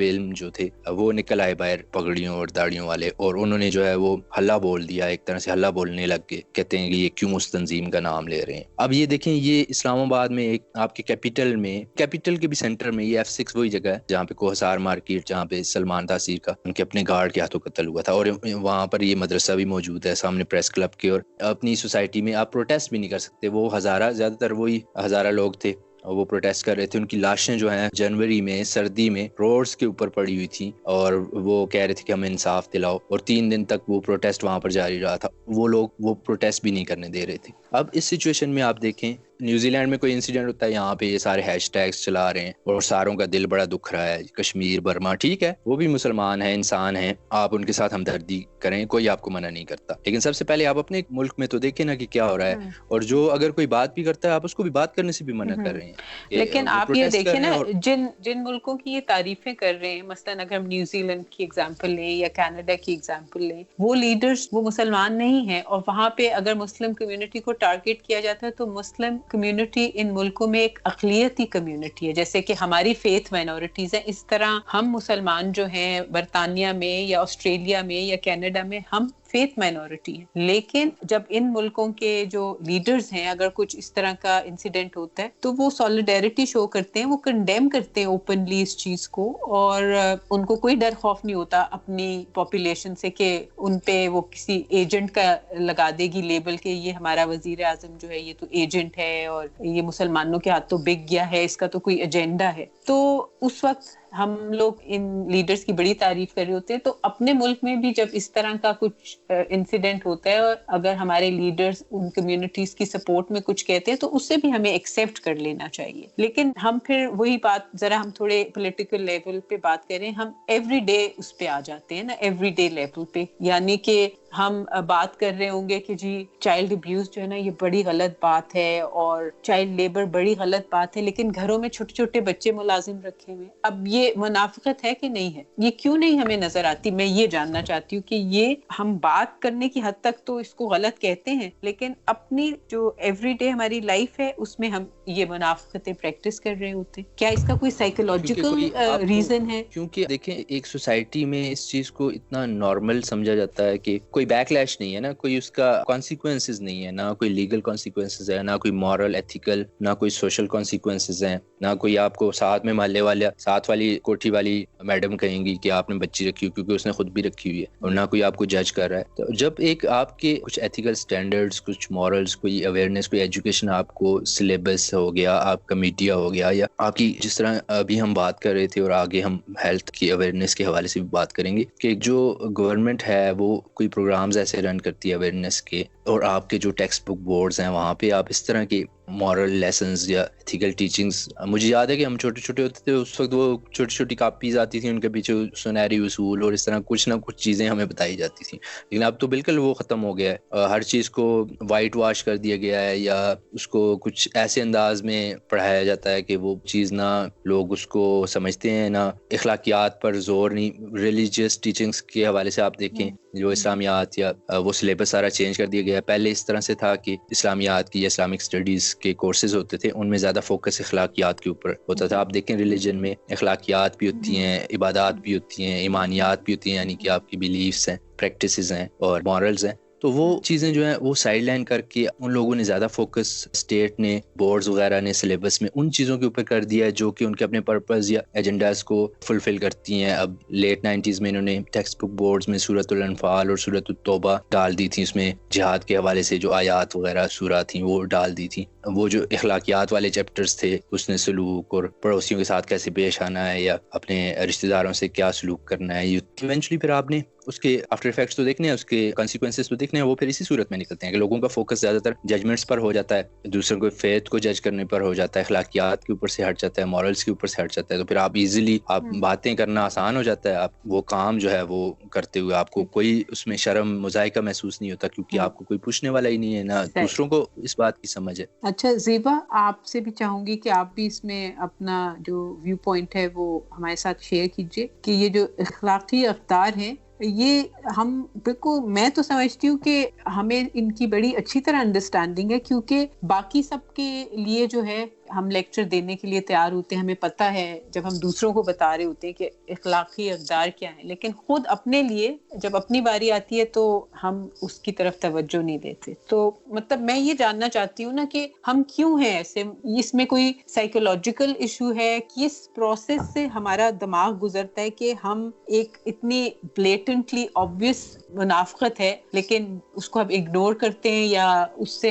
علم جو تھے وہ نکل آئے باہر پگڑیوں اور داڑیوں والے, اور انہوں نے جو ہے وہ ہلہ بول دیا, ایک طرح سے ہلہ بولنے لگ گئے, کہتے ہیں کہ یہ کیوں اس تنظیم کا نام لے رہے ہیں. اب یہ دیکھیں, یہ اسلام آباد میں ایک آپ کے کیپیٹل کے بھی سینٹر میں, یہ F6 وہی جگہ ہے جہاں پہ کوہسار مارکیٹ, جہاں پہ سلمان تاثیر کا ان کے اپنے گارڈ کے ہاتھوں قتل ہوا تھا, اور وہاں پر یہ مدرسہ بھی موجود ہے سامنے پریس کلب کے. اور اپنی سوسائٹی میں آپ پروٹیسٹ بھی نہیں کر سکتے. وہ زیادہ تر وہی ہزارہ لوگ تھے وہ پروٹیسٹ کر رہے تھے. ان کی لاشیں جو ہیں جنوری میں سردی میں روڈز کے اوپر پڑی ہوئی تھیں اور وہ کہہ رہے تھے کہ ہمیں انصاف دلاؤ, اور 3 دن تک وہ پروٹیسٹ وہاں پر جاری رہا تھا. وہ لوگ وہ پروٹیسٹ بھی نہیں کرنے دے رہے تھے. اب اس سچویشن میں آپ دیکھیں نیوزی لینڈ میں کوئی انسیڈنٹ ہوتا ہے, یہاں پہ یہ سارے ہیش ٹیگس چلا رہے ہیں اور ساروں کا دل بڑا دکھ رہا ہے. کشمیر برما ٹھیک ہے, وہ بھی مسلمان ہیں, انسان ہیں, آپ ان کے ساتھ ہمدردی کریں, کوئی آپ کو منع نہیں کرتا, لیکن سب سے پہلے آپ اپنے ملک میں تو دیکھیں نا کہ کیا ہو رہا ہے. اور جو اگر کوئی بات بھی کرتا ہے آپ اس کو بھی بات کرنے سے بھی منع کر رہے ہیں. لیکن آپ یہ دیکھیں نا جن ملکوں کی یہ تعریفیں کر رہے ہیں, مثلاً اگر ہم نیوزی لینڈ کی ایگزامپل لیں یا کینیڈا کی ایگزامپل لیں, وہ لیڈرز وہ مسلمان نہیں ہیں, اور وہاں پہ اگر مسلم کمیونٹی کو ٹارگیٹ کیا جاتا ہے تو مسلم کمیونٹی ان ملکوں میں ایک اقلیتی کمیونٹی ہے, جیسے کہ ہماری فیتھ مائنورٹیز ہیں, اس طرح ہم مسلمان جو ہیں برطانیہ میں یا آسٹریلیا میں یا کینیڈا میں ہم فیتھ مائنورٹی ہے. لیکن جب ان ملکوں کے جو لیڈرز ہیں اگر کچھ اس طرح کا انسیڈنٹ ہوتا ہے تو وہ سولیڈیرٹی شو کرتے ہیں, وہ کنڈیم کرتے ہیں اوپنلی اس چیز کو, اور ان کو کوئی ڈر خوف نہیں ہوتا اپنی پاپولیشن سے کہ ان پہ وہ کسی ایجنٹ کا لگا دے گی لیبل کہ یہ ہمارا وزیر اعظم جو ہے یہ تو ایجنٹ ہے اور یہ مسلمانوں کے ہاتھوں بک گیا ہے, اس کا تو کوئی ایجنڈا ہے. تو اس وقت ہم لوگ ان لیڈرز کی بڑی تعریف کر رہے ہوتے ہیں. تو اپنے ملک میں بھی جب اس طرح کا کچھ انسیڈنٹ ہوتا ہے اور اگر ہمارے لیڈرز ان کمیونٹیز کی سپورٹ میں کچھ کہتے ہیں تو اس سے بھی ہمیں ایکسیپٹ کر لینا چاہیے. لیکن ہم پھر وہی بات, ذرا ہم تھوڑے پولیٹیکل لیول پہ بات کریں, ہم ایوری ڈے اس پہ آ جاتے ہیں نا, ایوری ڈے لیول پہ, یعنی کہ ہم بات کر رہے ہوں گے کہ جی چائلڈ ابیوز جو ہے نا یہ بڑی غلط بات ہے اور چائلڈ لیبر بڑی غلط بات ہے, لیکن گھروں میں چھوٹے چھوٹے بچے ملازم رکھے ہوئے. اب یہ منافقت ہے کہ نہیں ہے, یہ کیوں نہیں ہمیں نظر آتی؟ میں یہ جاننا چاہتی ہوں کہ یہ ہم بات کرنے کی حد تک تو اس کو غلط کہتے ہیں, لیکن اپنی جو ایوری ڈے ہماری لائف ہے اس میں ہم یہ منافقتیں پریکٹس کر رہے ہوتے ہیں. کیا اس کا کوئی سائیکولوجیکل ریزن ہے؟ کیونکہ دیکھیں ایک سوسائٹی میں اس چیز کو اتنا نارمل سمجھا جاتا ہے کہ کوئی بیک لیش نہیں ہے نا, کوئی اس کا کانسیکوینسز نہیں ہے, نہ کوئی لیگل کانسیکوینسز ہے, نہ کوئی مورل ایتھیکل, نہ کوئی سوشل کانسیکوینسز ہیں, نہ کوئی آپ کو ساتھ میں محلے والا ساتھ والی کوٹھی والی میڈم کہیں گی کہ آپ نے بچی رکھی ہو کیونکہ اس نے خود بھی رکھی ہوئی ہے, اور نہ کوئی آپ کو جج کر رہا ہے. تو جب ایک آپ کے کچھ ایتھیکل سٹینڈرڈز, کچھ مورلز, کوئی اویئرنیس, کوئی ایجوکیشن آپ کو سلیبس ہو گیا, آپ کا میڈیا ہو گیا, یا آپ کی جس طرح ابھی ہم بات کر رہے تھے اور آگے ہم ہیلتھ کی اویئرنیس کے حوالے سے بھی بات کریں گے کہ جو گورنمنٹ ہے وہ کوئی پروگرامز ایسے رن کرتی ہے اویئرنیس کے, اور آپ کے جو ٹیکسٹ بک بورڈز ہیں وہاں پہ آپ اس طرح کی مورل لیسنز یا ایتھیکل ٹیچنگز, مجھے یاد ہے کہ ہم چھوٹے چھوٹے ہوتے تھے اس وقت وہ چھوٹی چھوٹی کاپیز آتی تھیں, ان کے پیچھے سنہری اصول اور اس طرح کچھ نہ کچھ چیزیں ہمیں بتائی جاتی تھیں. لیکن اب تو بالکل وہ ختم ہو گیا ہے, ہر چیز کو وائٹ واش کر دیا گیا ہے, یا اس کو کچھ ایسے انداز میں پڑھایا جاتا ہے کہ وہ چیز نہ لوگ اس کو سمجھتے ہیں, نہ اخلاقیات پر زور نہیں. ریلیجیس ٹیچنگز کے حوالے سے آپ دیکھیں جو اسلامیات یا وہ سلیبس سارا چینج کر دیا گیا ہے. پہلے اس طرح سے تھا کہ اسلامیات کی یا اسلامک اسٹڈیز کے کورسز ہوتے تھے, ان میں زیادہ فوکس اخلاقیات کے اوپر ہوتا تھا. آپ دیکھیں ریلیجن میں اخلاقیات بھی ہوتی ہیں, عبادات بھی ہوتی ہیں, ایمانیات بھی ہوتی ہیں, یعنی کہ آپ کی بیلیفز ہیں, پریکٹسز ہیں اور مورلز ہیں. تو وہ چیزیں جو ہیں وہ سائڈ لائن کر کے ان لوگوں نے زیادہ فوکس اسٹیٹ نے, بورڈز وغیرہ نے سلیبس میں ان چیزوں کے اوپر کر دیا ہے جو کہ ان کے اپنے پرپز یا ایجنڈاز کو فلفل کرتی ہیں. اب لیٹ 90s میں انہوں نے ٹیکسٹ بک بورڈز میں سورۃ الانفال اور سورۃ التوبہ ڈال دی تھی, اس میں جہاد کے حوالے سے جو آیات وغیرہ سورہ تھیں وہ ڈال دی تھیں. وہ جو اخلاقیات والے چیپٹرز تھے, حسن سلوک اور پڑوسیوں کے ساتھ کیسے پیش آنا ہے یا اپنے رشتہ داروں سے کیا سلوک کرنا ہے, ایونچولی پھر آپ نے اس کے آفٹر ایفیکٹس تو دیکھنے ہیں, اس کے کانسیکوینسز تو دیکھنے ہیں, وہ پھر اسی صورت میں نکلتے ہیں کہ لوگوں کا فوکس زیادہ تر ججمنٹس پر ہو جاتا ہے, دوسروں کو فیتھ کو جج کرنے پر ہو جاتا ہے, اخلاقیات کے اوپر سے ہٹ جاتا ہے, مورلز کے اوپر سے ہٹ جاتا ہے. تو پھر آپ ایزیلی آپ باتیں کرنا آسان ہو جاتا ہے, آپ وہ کام جو ہے وہ کرتے ہوئے آپ کو کوئی اس میں شرم مضائقہ محسوس نہیں ہوتا, کیونکہ آپ کو کوئی پوچھنے والا ہی نہیں ہے, نہ دوسروں کو اس بات کی سمجھ ہے. اچھا زیبا, آپ سے بھی چاہوں گی کہ آپ بھی اس میں اپنا جو ویو پوائنٹ ہے وہ ہمارے ساتھ شیئر کیجیے کہ یہ جو اخلاقی اقدار ہیں یہ ہم بالکل, میں تو سمجھتی ہوں کہ ہمیں ان کی بڑی اچھی طرح انڈرسٹینڈنگ ہے, کیونکہ باقی سب کے لیے جو ہے ہم لیکچر دینے کے لیے تیار ہوتے ہیں, ہمیں پتہ ہے جب ہم دوسروں کو بتا رہے ہوتے ہیں کہ اخلاقی اقدار کیا ہیں, لیکن خود اپنے لیے جب اپنی باری آتی ہے تو ہم اس کی طرف توجہ نہیں دیتے. تو مطلب میں یہ جاننا چاہتی ہوں نا کہ ہم کیوں ہیں ایسے, اس میں کوئی سائیکولوجیکل ایشو ہے, کس پروسیس سے ہمارا دماغ گزرتا ہے کہ ہم ایک اتنی بلیٹنٹلی obvious منافقت ہے لیکن اس کو ہم اگنور کرتے ہیں, یا اس سے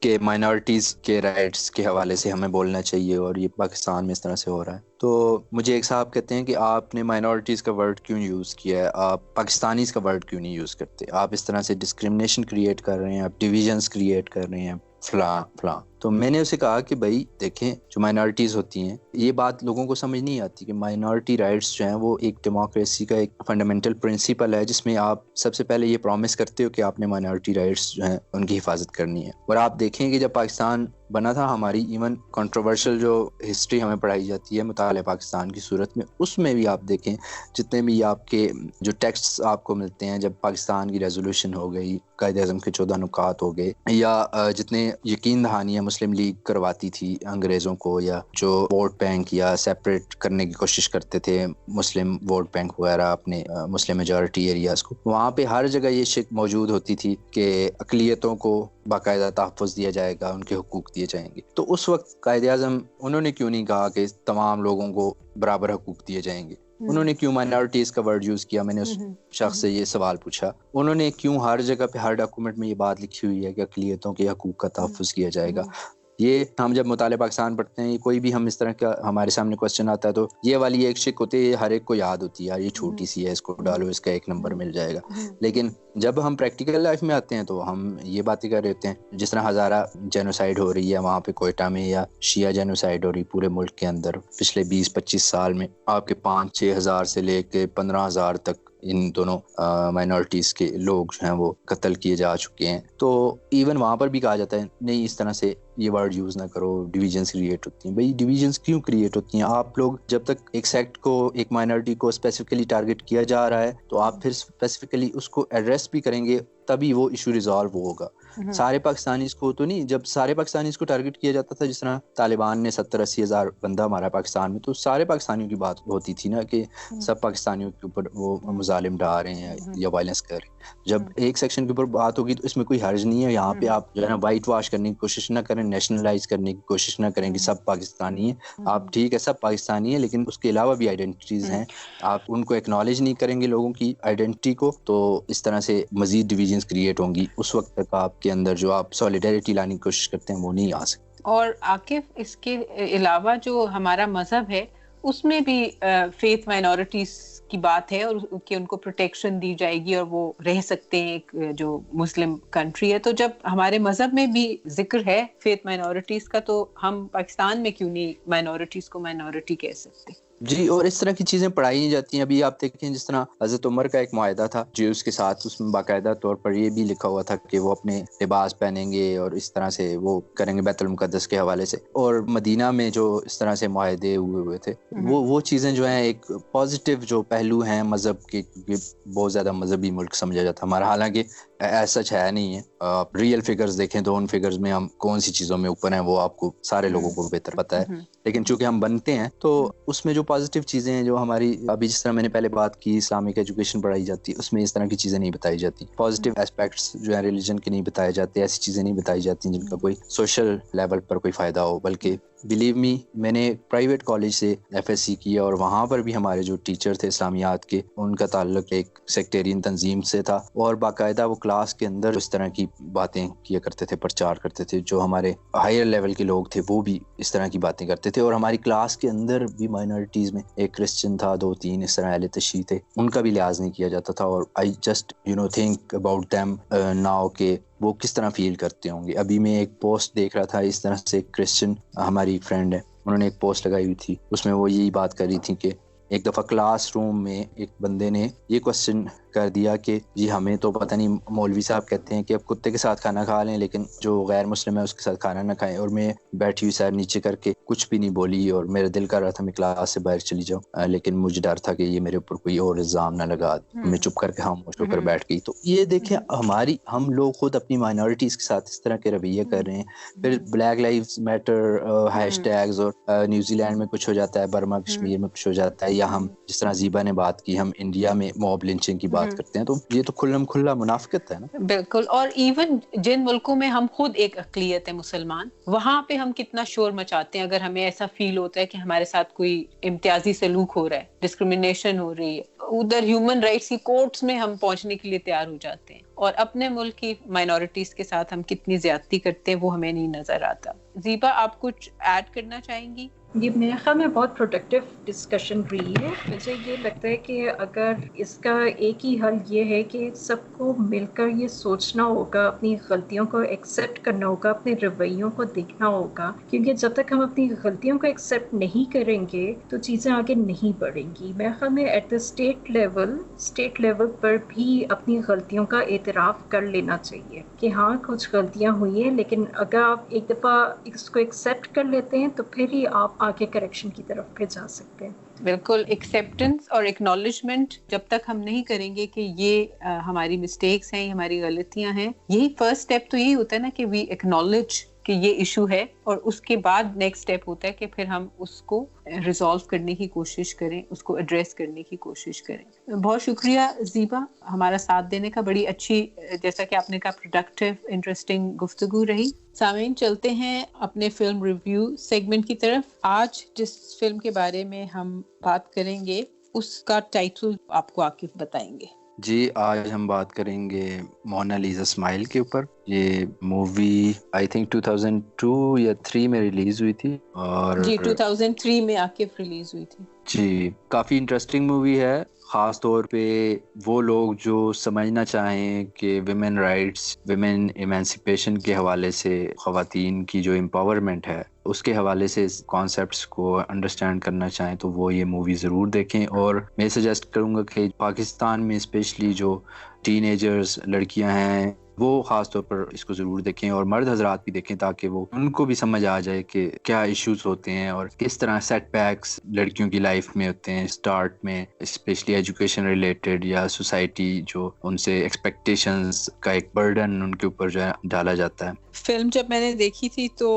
کہ مائنورٹیز کے رائٹس کے حوالے سے ہمیں بولنا چاہیے اور یہ پاکستان میں اس طرح سے ہو رہا ہے. تو مجھے ایک صاحب کہتے ہیں کہ آپ نے مائنورٹیز کا ورڈ کیوں یوز کیا ہے, آپ پاکستانیز کا ورڈ کیوں نہیں یوز کرتے, آپ اس طرح سے ڈسکرمنیشن کریٹ کر رہے ہیں, آپ ڈویژنس کریٹ کر رہے ہیں فلاں فلاں. تو میں نے اسے کہا کہ بھائی دیکھیں, جو مائنورٹیز ہوتی ہیں, یہ بات لوگوں کو سمجھ نہیں آتی کہ مائنورٹی رائٹس جو ہیں وہ ایک ڈیموکریسی کا ایک فنڈامنٹل پرنسپل ہے, جس میں آپ سب سے پہلے یہ پرومس کرتے ہو کہ آپ نے مائنورٹی رائٹس جو ہیں ان کی حفاظت کرنی ہے. اور آپ دیکھیں کہ جب پاکستان بنا تھا, ہماری ایون کنٹروورشل جو ہسٹری ہمیں پڑھائی جاتی ہے مطالعہ پاکستان کی صورت میں, اس میں بھی آپ دیکھیں جتنے بھی آپ کے جو ٹیکسٹس آپ کو ملتے ہیں, جب پاکستان کی ریزولوشن ہو گئی, قائد اعظم کے 14 نکات ہو گئے, یا جتنے یقین دہانیاں مسلم لیگ کرواتی تھی انگریزوں کو, یا جو ووٹ بینک یا سیپریٹ کرنے کی کوشش کرتے تھے مسلم ووٹ بینک وغیرہ اپنے مسلم میجورٹی ایریاز کو, وہاں پہ ہر جگہ یہ شک موجود ہوتی تھی کہ اقلیتوں کو باقاعدہ تحفظ دیا جائے گا, ان کے حقوق دیے جائیں گے. تو اس وقت قائد اعظم انہوں نے کیوں نہیں کہا کہ تمام لوگوں کو برابر حقوق دیے جائیں گے؟ انہوں نے کیوں مائنورٹیز کا ورڈ یوز کیا؟ میں نے اس شخص سے یہ سوال پوچھا. انہوں نے کیوں ہر جگہ پہ ہر ڈاکومنٹ میں یہ بات لکھی ہوئی ہے کہ اقلیتوں کے حقوق کا تحفظ کیا جائے گا؟ یہ ہم جب مطالعہ پاکستان پڑھتے ہیں, کوئی بھی ہم اس طرح کا ہمارے سامنے کوسچن آتا ہے تو یہ والی ایک شک ہوتی ہے, ہر ایک کو یاد ہوتی ہے, یار یہ چھوٹی سی ہے, اس کو ڈالو, اس کا 1 نمبر مل جائے گا. لیکن جب ہم پریکٹیکل لائف میں آتے ہیں تو ہم یہ باتیں کر رہے ہوتے ہیں, جس طرح ہزارہ جینوسائیڈ ہو رہی ہے وہاں پہ کوئٹہ میں, یا شیعہ جینوسائیڈ ہو رہی پورے ملک کے اندر پچھلے 20-25 سال میں, آپ کے 5-6 ہزار سے لے کے 15 ہزار تک ان دونوں مائنورٹیز کے لوگ جو ہیں وہ قتل کیے جا چکے ہیں. تو ایون وہاں پر بھی کہا جاتا ہے نہیں اس طرح سے یہ ورڈ یوز نہ کرو, ڈویژنس کریٹ ہوتی ہیں. بھئی ڈویژنس کیوں کریٹ ہوتی ہیں؟ آپ لوگ جب تک ایک سیکٹ کو, ایک مائنورٹی کو اسپیسیفکلی ٹارگٹ کیا جا رہا ہے تو آپ پھر اسپیسیفکلی اس کو ایڈریس بھی کریں گے, تبھی وہ ایشو ریزالو ہوگا. سارے پاکستانیز کو تو نہیں. جب سارے پاکستانیز کو ٹارگٹ کیا جاتا تھا, جس طرح طالبان نے 70-80 ہزار بندہ مارا پاکستان میں, تو سارے پاکستانیوں کی بات ہوتی تھی نا کہ سب پاکستانیوں کے اوپر وہ مظالم ڈھا رہے ہیں یا وائلنس کر رہے ہیں. جب ایک سیکشن کے اوپر بات ہوگی تو اس میں کوئی حرج نہیں ہے. یہاں پہ آپ جو ہے نا وائٹ واش کرنے کی کوشش نہ کریں, نیشنلائز کرنے کی کوشش نہ کریں کہ سب پاکستانی ہیں. آپ ٹھیک ہے سب پاکستانی ہیں, لیکن اس کے علاوہ بھی آئیڈینٹیز ہیں, آپ ان کو ایکنالج نہیں کریں گے لوگوں کی آئیڈینٹی کو, تو اس طرح سے مزید ڈویژنز کریٹ ہوں گی. اس وقت تک آپ کے اندر جو آپ سولیڈیرٹی لانے کی کوشش کرتے ہیں وہ نہیں آ سکتے. اور عاقف, اس کے علاوہ جو ہمارا مذہب ہے اس میں بھی فیتھ مائنورٹیز کی بات ہے, اور کہ ان کو پروٹیکشن دی جائے گی اور وہ رہ سکتے ہیں ایک جو مسلم کنٹری ہے. تو جب ہمارے مذہب میں بھی ذکر ہے فیتھ مائنورٹیز کا, تو ہم پاکستان میں کیوں نہیں مائنورٹیز کو مائنورٹی کہہ سکتے؟ جی, اور اس طرح کی چیزیں پڑھائی نہیں جاتی ہیں. ابھی آپ دیکھیں جس طرح حضرت عمر کا ایک معاہدہ تھا جیوز کے ساتھ, اس میں باقاعدہ طور پر یہ بھی لکھا ہوا تھا کہ وہ اپنے لباس پہنیں گے اور اس طرح سے وہ کریں گے بیت المقدس کے حوالے سے. اور مدینہ میں جو اس طرح سے معاہدے ہوئے تھے, وہ چیزیں جو ہیں ایک پازیٹیو جو پہلو ہیں مذہب کے, کیونکہ بہت زیادہ مذہبی ملک سمجھا جاتا ہمارا, حالانکہ ایسا سچ ہے نہیں ہے. آپ ریئل فگرز دیکھیں تو ان فگرز میں ہم کون سی چیزوں میں اوپر ہیں وہ آپ کو سارے لوگوں کو بہتر پتہ ہے. لیکن چونکہ ہم بنتے ہیں تو اس میں جو پازیٹیو چیزیں ہیں جو ہماری, ابھی جس طرح میں نے پہلے بات کی اسلامک ایجوکیشن پڑھائی جاتی ہے, اس میں اس طرح کی چیزیں نہیں بتائی جاتی. پازیٹیو ایسپیکٹس جو ہیں ریلیجن کے نہیں بتائے جاتے, ایسی چیزیں نہیں بتائی جاتی جن کا کوئی سوشل لیول پر کوئی فائدہ ہو. بلکہ بلیو می, میں نے پرائیویٹ کالج سے FSC کیا اور وہاں پر بھی ہمارے جو ٹیچر تھے اسلامیات کے, ان کا تعلق ایک سیکٹیرین تنظیم سے تھا, اور باقاعدہ وہ کلاس کے اندر اس طرح کی باتیں کیا کرتے تھے, پرچار کرتے تھے. جو ہمارے ہائر لیول کے لوگ تھے وہ بھی اس طرح کی باتیں کرتے تھے. اور ہماری کلاس کے اندر بھی مائنورٹیز میں ایک کرسچن تھا, 2-3 اس طرح اہل تشیع تھے, ان کا بھی لحاظ نہیں کیا جاتا تھا. اور I just think about them now کہ وہ کس طرح فیل کرتے ہوں گے. ابھی میں ایک پوسٹ دیکھ رہا تھا, اس طرح سے ایک کرسچن ہماری فرینڈ ہے, انہوں نے ایک پوسٹ لگائی ہوئی تھی, اس میں وہ یہی بات کر رہی تھی کہ ایک دفعہ کلاس روم میں ایک بندے نے یہ کوسچن کر دیا کہ جی ہمیں تو پتہ نہیں, مولوی صاحب کہتے ہیں کہ اب کتے کے ساتھ کھانا کھا لیں لیکن جو غیر مسلم ہے اس کے ساتھ کھانا نہ کھائیں. اور میں بیٹھی ہوئی سیر نیچے کر کے کچھ بھی نہیں بولی, اور میرا دل کر رہا تھا میں کلاس سے باہر چلی جاؤں, لیکن مجھے ڈر تھا کہ یہ میرے اوپر کوئی اور الزام نہ لگا. میں چپ کر کے خاموش ہو کر بیٹھ گئی. تو یہ دیکھیں ہم لوگ خود اپنی مائنورٹیز کے ساتھ اس طرح کے رویے کر رہے ہیں. پھر black lives matter hash tags, اور نیوزی لینڈ میں کچھ ہو جاتا ہے, برما کشمیر میں کچھ ہو جاتا ہے, یا ہم جس طرح زیبا نے بات کی, ہم انڈیا میں موب لنچنگ کی بات کرتے ہیں. تو یہ تو کھلا منافقت ہے نا. بالکل. اور ایون جن ملکوں میں ہم خود ایک اقلیت ہے مسلمان, وہاں پہ ہم کتنا شور مچاتے ہیں اگر ہمیں ایسا فیل ہوتا ہے کہ ہمارے ساتھ کوئی امتیازی سلوک ہو رہا ہے, ڈسکریمنیشن ہو رہی ہے. ادھر ہیومن رائٹس کی کورٹس میں ہم پہنچنے کے لیے تیار ہو جاتے ہیں. اور اپنے ملک کی مائنورٹیز کے ساتھ ہم کتنی زیادتی کرتے ہیں وہ ہمیں نہیں نظر آتا. زیبا آپ کچھ ایڈ کرنا چاہیں گی؟ یہ میرے خیال میں بہت پروڈکٹیو ڈسکشن رہی ہے. مجھے یہ لگتا ہے کہ اگر اس کا ایک ہی حل یہ ہے کہ سب کو مل کر یہ سوچنا ہوگا, اپنی غلطیوں کو ایکسیپٹ کرنا ہوگا, اپنے رویوں کو دیکھنا ہوگا, کیونکہ جب تک ہم اپنی غلطیوں کو ایکسیپٹ نہیں کریں گے تو چیزیں آگے نہیں بڑھیں گی. میرے خیال میں ایٹ دا اسٹیٹ لیول پر بھی اپنی غلطیوں کا اعتراف کر لینا چاہیے کہ ہاں کچھ غلطیاں ہوئی ہیں, لیکن اگر آپ ایک دفعہ اس کو ایکسیپٹ کر لیتے ہیں تو پھر ہی آپ آگے کریکشن کی طرف پہ جا سکتے ہیں. بالکل, ایکسیپٹنس اور ایکنالجمنٹ جب تک ہم نہیں کریں گے کہ یہ ہماری مسٹیکس ہیں, یہ ہماری غلطیاں ہیں, یہی فرسٹ اسٹیپ تو یہی ہوتا ہے نا کہ وی ایکنالج کہ یہ ایشو ہے, اور اس کے بعد نیکسٹ اسٹیپ ہوتا ہے کہ پھر ہم اس کو ریزالو کرنے کی کوشش کریں, اس کو ایڈریس کرنے کی کوشش کریں. بہت شکریہ زیبا ہمارا ساتھ دینے کا, بڑی اچھی جیسا کہ آپ نے کہا پروڈکٹیو انٹرسٹنگ گفتگو رہی. سامعین چلتے ہیں اپنے فلم ریویو سیگمنٹ کی طرف. آج جس فلم کے بارے میں ہم بات کریں گے اس کا ٹائٹل آپ کو عاقب بتائیں گے. جی, آج ہم بات کریں گے مونا لیزا اسمائل کے اوپر. یہ مووی آئی تھنک 2002 یا 3 میں ریلیز ہوئی تھی, اور جی 2003 میں عاقب ریلیز ہوئی تھی. جی, کافی انٹرسٹنگ مووی ہے, خاص طور پہ وہ لوگ جو سمجھنا چاہیں کہ ویمن رائٹس, ویمن ایمانسیپیشن کے حوالے سے, خواتین کی جو امپاورمنٹ ہے اس کے حوالے سے کانسیپٹس کو انڈرسٹینڈ کرنا چاہیں تو وہ یہ مووی ضرور دیکھیں. اور میں سجیسٹ کروں گا کہ پاکستان میں اسپیشلی جو ٹین ایجرز لڑکیاں ہیں وہ خاص طور پر اس کو ضرور دیکھیں, اور مرد حضرات بھی دیکھیں تاکہ وہ ان کو بھی سمجھ آ جائے کہ کیا ایشوز ہوتے ہیں اور کس طرح سیٹ بیکس لڑکیوں کی لائف میں ہوتے ہیں اسٹارٹ میں, اسپیشلی ایجوکیشن ریلیٹڈ, یا سوسائٹی جو ان سے ایکسپیکٹیشنز کا ایک برڈن ان کے اوپر جو ہے ڈالا جاتا ہے. فلم جب میں نے دیکھی تھی تو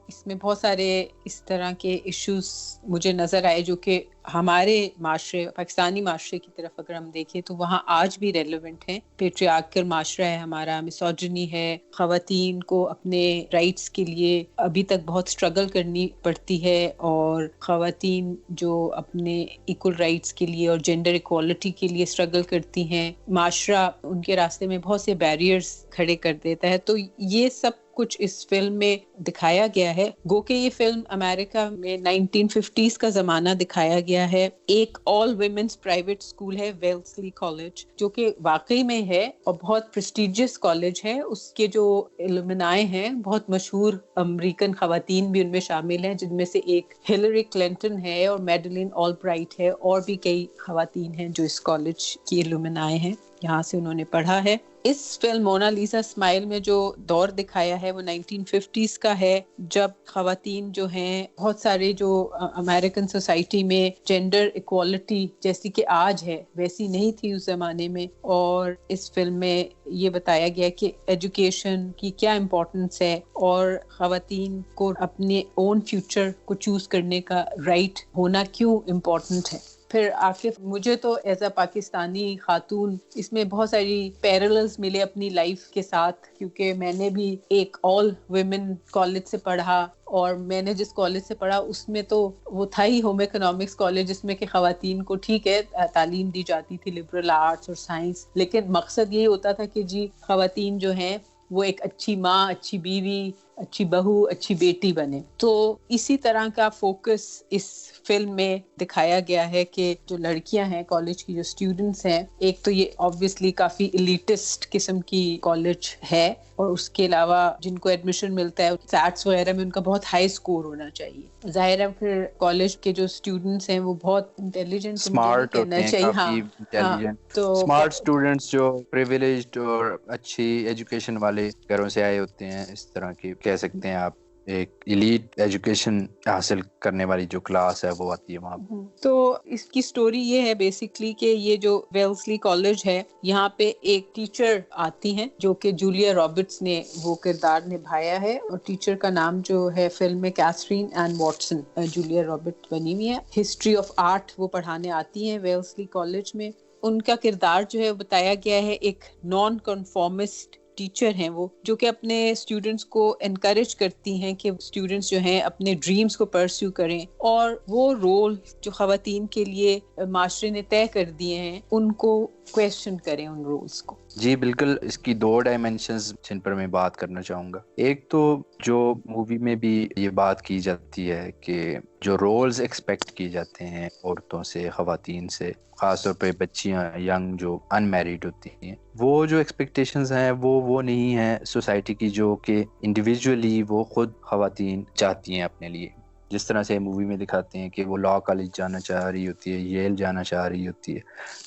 اس میں بہت سارے اس طرح کے ایشوز مجھے نظر آئے جو کہ ہمارے معاشرے, پاکستانی معاشرے کی طرف اگر ہم دیکھیں تو وہاں آج بھی ریلیونٹ ہیں. پیٹریارکل معاشرہ ہے ہمارا, میسوجنی ہے, خواتین کو اپنے رائٹس کے لیے ابھی تک بہت اسٹرگل کرنی پڑتی ہے, اور خواتین جو اپنے ایکول رائٹس کے لیے اور جینڈر ایکوالٹی کے لیے اسٹرگل کرتی ہیں, معاشرہ ان کے راستے میں بہت سے بیریئرز کھڑے کر دیتا ہے. تو یہ سب کچھ اس فلم میں دکھایا گیا ہے. گو کہ یہ فلم امریکہ میں 1950s کا زمانہ دکھایا گیا ہے. ایک آل ویمنس پرائیویٹ اسکول ہے ویلسلی کالج, جو کہ واقعی میں ہے اور بہت پریسٹیجیس کالج ہے. اس کے جو الومنائے ہیں بہت مشہور امریکن خواتین بھی ان میں شامل ہیں, جن میں سے ایک ہلری کلنٹن ہے اور میڈلین آل برائٹ ہے, اور بھی کئی خواتین ہیں جو اس کالج کی الومنائے ہیں, یہاں سے انہوں نے پڑھا ہے. اس فلم مونا لیزا اسمائل میں جو دور دکھایا ہے وہ 1950s کا ہے, جب خواتین جو ہیں بہت سارے جو امریکن سوسائٹی میں جینڈر ایکوالٹی جیسی کہ آج ہے ویسی نہیں تھی اس زمانے میں. اور اس فلم میں یہ بتایا گیا کہ ایجوکیشن کی کیا امپورٹنس ہے, اور خواتین کو اپنے اون فیوچر کو چوز کرنے کا رائٹ ہونا کیوں امپورٹنٹ ہے. پھر آخر مجھے تو ایز اے پاکستانی خاتون اس میں بہت ساری پیرللز ملے اپنی لائف کے ساتھ, کیونکہ میں نے بھی ایک آل ویمن کالج سے پڑھا, اور میں نے جس کالج سے پڑھا اس میں تو وہ تھا ہی ہوم اکنامکس کالج, جس میں کہ خواتین کو ٹھیک ہے تعلیم دی جاتی تھی لبرل آرٹس اور سائنس, لیکن مقصد یہی ہوتا تھا کہ جی خواتین جو ہیں وہ ایک اچھی ماں, اچھی بیوی, اچھی بہو, اچھی بیٹی بنے. تو اسی طرح کا فوکس اس فلم میں دکھایا گیا ہے کہ جو لڑکیاں ہیں کالج کی جو اسٹوڈنٹس ہیں, ایک تو یہ آبویسلی کافی ایلیٹسٹ قسم کی کالج ہے, اور اس کے علاوہ جن کو ایڈمیشن ملتا ہے سیٹس وغیرہ میں ان کا بہت ہائی اسکور ہونا چاہیے. ظاہر ہے پھر کالج کے جو اسٹوڈنٹس ہیں وہ بہت انٹیلیجنٹ, اسمارٹ ہوتے ہیں, کافی انٹیلیجنٹ, تو اسمارٹ اسٹوڈنٹس جو پریویلیجڈ اور اچھی ایجوکیشن والے گھروں سے آئے ہوتے ہیں, اس طرح کی کہہ سکتے ہیں آپ ایک ایلیٹ ایجوکیشن حاصل کرنے والی جو کلاس ہے وہ آتی ہے وہاں. تو اس کی سٹوری یہ ہے بیسکلی کہ یہ جو ویلسلی کالج ہے یہاں پہ ایک ٹیچر آتی ہیں جو کہ جولیا رابرٹس نے وہ کردار نبھایا ہے, اور ٹیچر کا نام جو ہے فلم میں Katherine Ann Watson Julia Robert بنی ہوئی ہے. ہسٹری آف آرٹ وہ پڑھانے آتی ہیں ویلسلی کالج میں. ان کا کردار جو ہے بتایا گیا ہے ایک نان کنفارمسٹ ٹیچر ہیں وہ, جو کہ اپنے اسٹوڈنٹس کو انکریج کرتی ہیں کہ اسٹوڈنٹس جو ہیں اپنے ڈریمز کو پرسیو کریں, اور وہ رول جو خواتین کے لیے معاشرے نے طے کر دیے ہیں ان کو کویسچن کریں ان رولز کو. جی بالکل، اس کی 2 ڈائمینشنز جن پر میں بات کرنا چاہوں گا. ایک تو جو مووی میں بھی یہ بات کی جاتی ہے کہ جو رولز ایکسپیکٹ کیے جاتے ہیں عورتوں سے، خواتین سے، خاص طور پہ بچیاں ینگ جو ان میریڈ ہوتی ہیں، وہ جو ایکسپیکٹیشنز ہیں وہ نہیں ہیں سوسائٹی کی جو کہ انڈیویجولی وہ خود خواتین چاہتی ہیں اپنے لیے. جس طرح سے مووی میں دکھاتے ہیں کہ وہ لا کالج جانا چاہ رہی ہوتی ہے، ییل جانا چاہ رہی ہوتی ہے،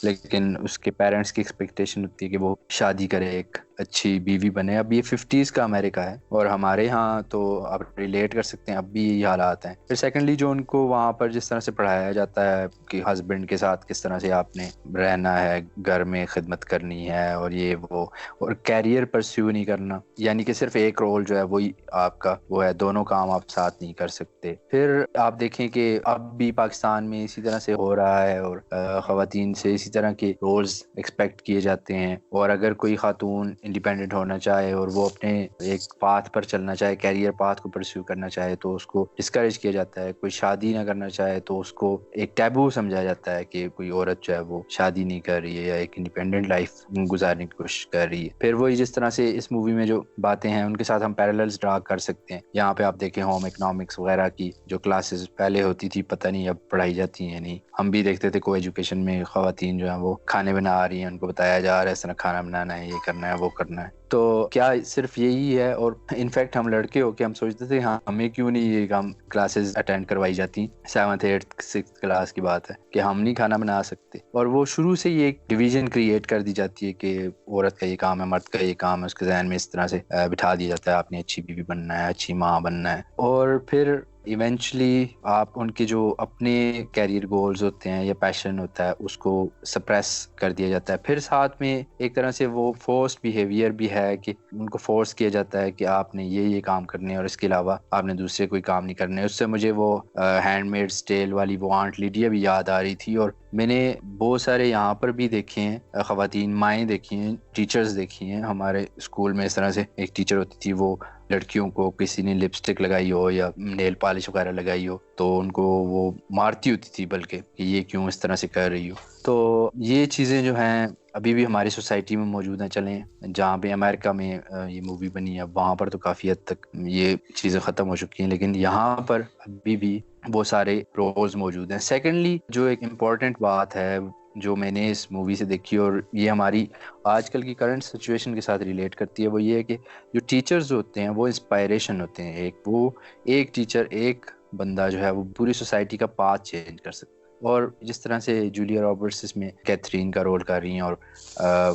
لیکن اس کے پیرنٹس کی ایکسپیکٹیشن ہوتی ہے کہ وہ شادی کرے، ایک اچھی بیوی بنے. اب یہ 50s کا امریکہ ہے اور ہمارے ہاں تو آپ ریلیٹ کر سکتے ہیں اب بھی یہی حالات ہیں. پھر سیکنڈلی جو ان کو وہاں پر جس طرح سے پڑھایا جاتا ہے کہ ہسبینڈ کے ساتھ کس طرح سے آپ نے رہنا ہے، گھر میں خدمت کرنی ہے اور یہ وہ، اور کیریئر پرسیو نہیں کرنا، یعنی کہ صرف ایک رول جو ہے وہی آپ کا وہ ہے، دونوں کام آپ ساتھ نہیں کر سکتے. پھر آپ دیکھیں کہ اب بھی پاکستان میں اسی طرح سے ہو رہا ہے اور خواتین سے اسی طرح کے رولز ایکسپیکٹ کیے جاتے ہیں. اور اگر کوئی خاتون انڈیپینڈنٹ ہونا چاہے اور وہ اپنے ایک پاتھ پر چلنا چاہے، کیریئر پاتھ کو پرسیو کرنا چاہے، تو اس کو ڈسکریج کیا جاتا ہے. کوئی شادی نہ کرنا چاہے تو اس کو ایک ٹیبو سمجھا جاتا ہے کہ کوئی عورت جو ہے وہ شادی نہیں کر رہی ہے یا ایک انڈیپینڈنٹ لائف گزارنے کی کوشش کر رہی ہے. پھر وہی جس طرح سے اس مووی میں جو باتیں ہیں ان کے ساتھ ہم پیراللز ڈرا کر سکتے ہیں. یہاں پہ آپ دیکھیں ہوم اکنامکس وغیرہ کی جو کلاسز پہلے ہوتی تھی، پتہ نہیں اب پڑھائی جاتی ہیں نہیں. ہم بھی دیکھتے تھے کو ایجوکیشن میں خواتین جو ہیں وہ کھانے بنا رہی ہیں، ان کو بتایا جا رہا ہے اس طرح کھانا بنانا ہے، یہ کرنا ہے، وہ کرنا ہے. تو کیا صرف یہی ہے؟ اور انفیکٹ ہم لڑکے ہو کے ہم سوچتے تھے ہاں ہمیں کیوں نہیں یہ کام کلاسز اٹینڈ کروائی جاتی. 7th 8th 6th کلاس کی بات ہے کہ ہم نہیں کھانا بنا سکتے. اور وہ شروع سے یہ ایک ڈویژن کریٹ کر دی جاتی ہے کہ عورت کا یہ کام ہے، مرد کا یہ کام ہے. اس کے ذہن میں اس طرح سے بٹھا دیا جاتا ہے آپ نے اچھی بیوی بننا ہے، اچھی ماں بننا ہے. اور پھر ایونچولی آپ ان کے جو اپنے کیریئر گولز ہوتے ہیں یا پیشن ہوتا ہے اس کو سپریس کر دیا جاتا ہے. پھر ساتھ میں ایک طرح سے وہ فورسڈ بیہیویئر بھی ہے کہ ان کو فورس کیا جاتا ہے کہ آپ نے یہ کام کرنے اور اس کے علاوہ آپ نے دوسرے کوئی کام نہیں کرنے. اس سے مجھے وہ ہینڈ میڈ ٹیل والی وہ آنٹ لیڈیا بھی یاد آ رہی تھی. اور میں نے بہت سارے یہاں پر بھی دیکھے ہیں خواتین، مائیں دیکھی ہیں، ٹیچرز دیکھی ہیں. ہمارے اسکول میں اس طرح سے ایک ٹیچر ہوتی تھی، وہ لڑکیوں کو کسی نے لپسٹک لگائی ہو یا نیل پالش وغیرہ لگائی ہو تو ان کو وہ مارتی ہوتی تھی، بلکہ کہ یہ کیوں اس طرح سے کر رہی ہو. تو یہ چیزیں جو ہیں ابھی بھی ہماری سوسائٹی میں موجود ہیں. چلیں جہاں پہ امریکہ میں یہ مووی بنی ہے وہاں پر تو کافی حد تک یہ چیزیں ختم ہو چکی ہیں، لیکن یہاں پر ابھی بھی وہ سارے رولز موجود ہیں. سیکنڈلی جو ایک امپورٹنٹ بات ہے جو میں نے اس مووی سے دیکھی اور یہ ہماری آج کل کی کرنٹ سچویشن کے ساتھ ریلیٹ کرتی ہے، وہ یہ ہے کہ جو ٹیچرز ہوتے ہیں وہ انسپائریشن ہوتے ہیں. وہ ایک ٹیچر، ایک بندہ جو ہے وہ پوری سوسائٹی کا پاتھ چینج کر سکتا ہے. اور جس طرح سے جولیا رابرٹس اس میں کیتھرین کا رول کر رہی ہیں اور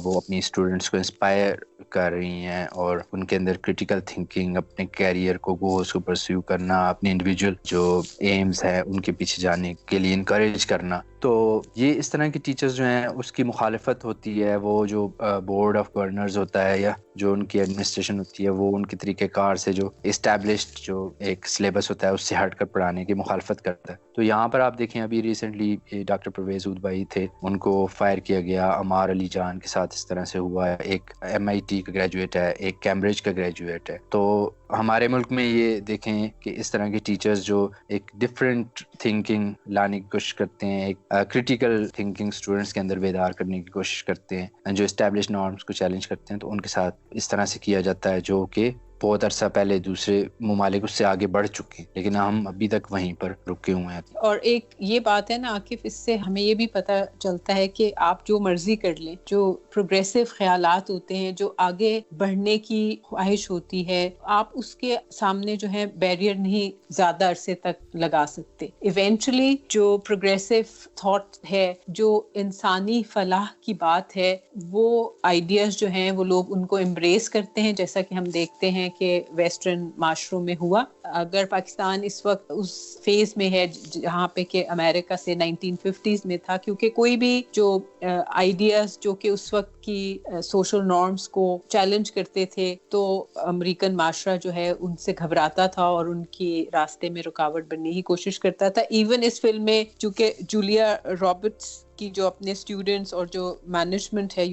وہ اپنی اسٹوڈنٹس کو انسپائر کر رہی ہیں اور ان کے اندر کرٹیکل تھنکنگ، اپنے کیریئر کو گولز کو پرسیو کرنا، اپنے انڈیویجول جو ایمز ہیں ان کے پیچھے جانے کے لیے انکریج کرنا. تو یہ اس طرح کی ٹیچرز جو ہیں اس کی مخالفت ہوتی ہے. وہ جو بورڈ آف گورنرز ہوتا ہے یا جو ان کی ایڈمنسٹریشن ہوتی ہے وہ ان کے طریقہ کار سے جو اسٹیبلشڈ جو ایک سلیبس ہوتا ہے اس سے ہٹ کر پڑھانے کی مخالفت کرتا ہے. تو یہاں پر آپ دیکھیں ابھی ریسنٹلی ڈاکٹر پرویز ادبائی تھے، ان کو فائر کیا گیا. عمار علی جان کے ساتھ اس طرح سے ہوا ہے. ایک MIT کا گریجویٹ ہے، ایک کیمبرج کا گریجویٹ ہے. تو ہمارے ملک میں یہ دیکھیں کہ اس طرح کے ٹیچرز جو ایک ڈفرینٹ تھنکنگ لانے کی کوشش کرتے ہیں، ایک کرٹیکل تھنکنگ اسٹوڈنٹس کے اندر بیدار کرنے کی کوشش کرتے ہیں، جو اسٹیبلش نارمس کو چیلنج کرتے ہیں، تو ان کے ساتھ اس طرح سے کیا جاتا ہے جو کہ بہت عرصہ پہلے دوسرے ممالک اس سے آگے بڑھ چکے ہیں، لیکن ہم ابھی تک وہیں پر رکے ہوئے ہیں. اور ایک یہ بات ہے نا عاقف، اس سے ہمیں یہ بھی پتہ چلتا ہے کہ آپ جو مرضی کر لیں، جو پروگریسو خیالات ہوتے ہیں، جو آگے بڑھنے کی خواہش ہوتی ہے، آپ اس کے سامنے جو ہے بیریئر نہیں زیادہ عرصے تک لگا سکتے. ایونچولی جو پروگریسو تھاٹ ہے، جو انسانی فلاح کی بات ہے، وہ آئیڈیاز جو ہیں وہ لوگ ان کو امبریس کرتے ہیں، جیسا کہ ہم دیکھتے ہیں کہ ویسٹرن معاشروں میں ہوا. اگر پاکستان اس وقت اس فیز میں ہے جہاں پہ کہ امریکہ سے 1950s میں تھا، کیونکہ کوئی بھی جو آئیڈیاز جو کہ اس وقت کی سوشل نارمز کو چیلنج کرتے تھے تو امریکن معاشرہ جو ہے ان سے گھبراتا تھا اور ان کی راستے میں رکاوٹ بننے کی کوشش کرتا تھا. ایون اس فلم میں چونکہ جولیا رابرٹس کی جو اپنے اسٹوڈنٹس اور جو مینجمنٹ ہے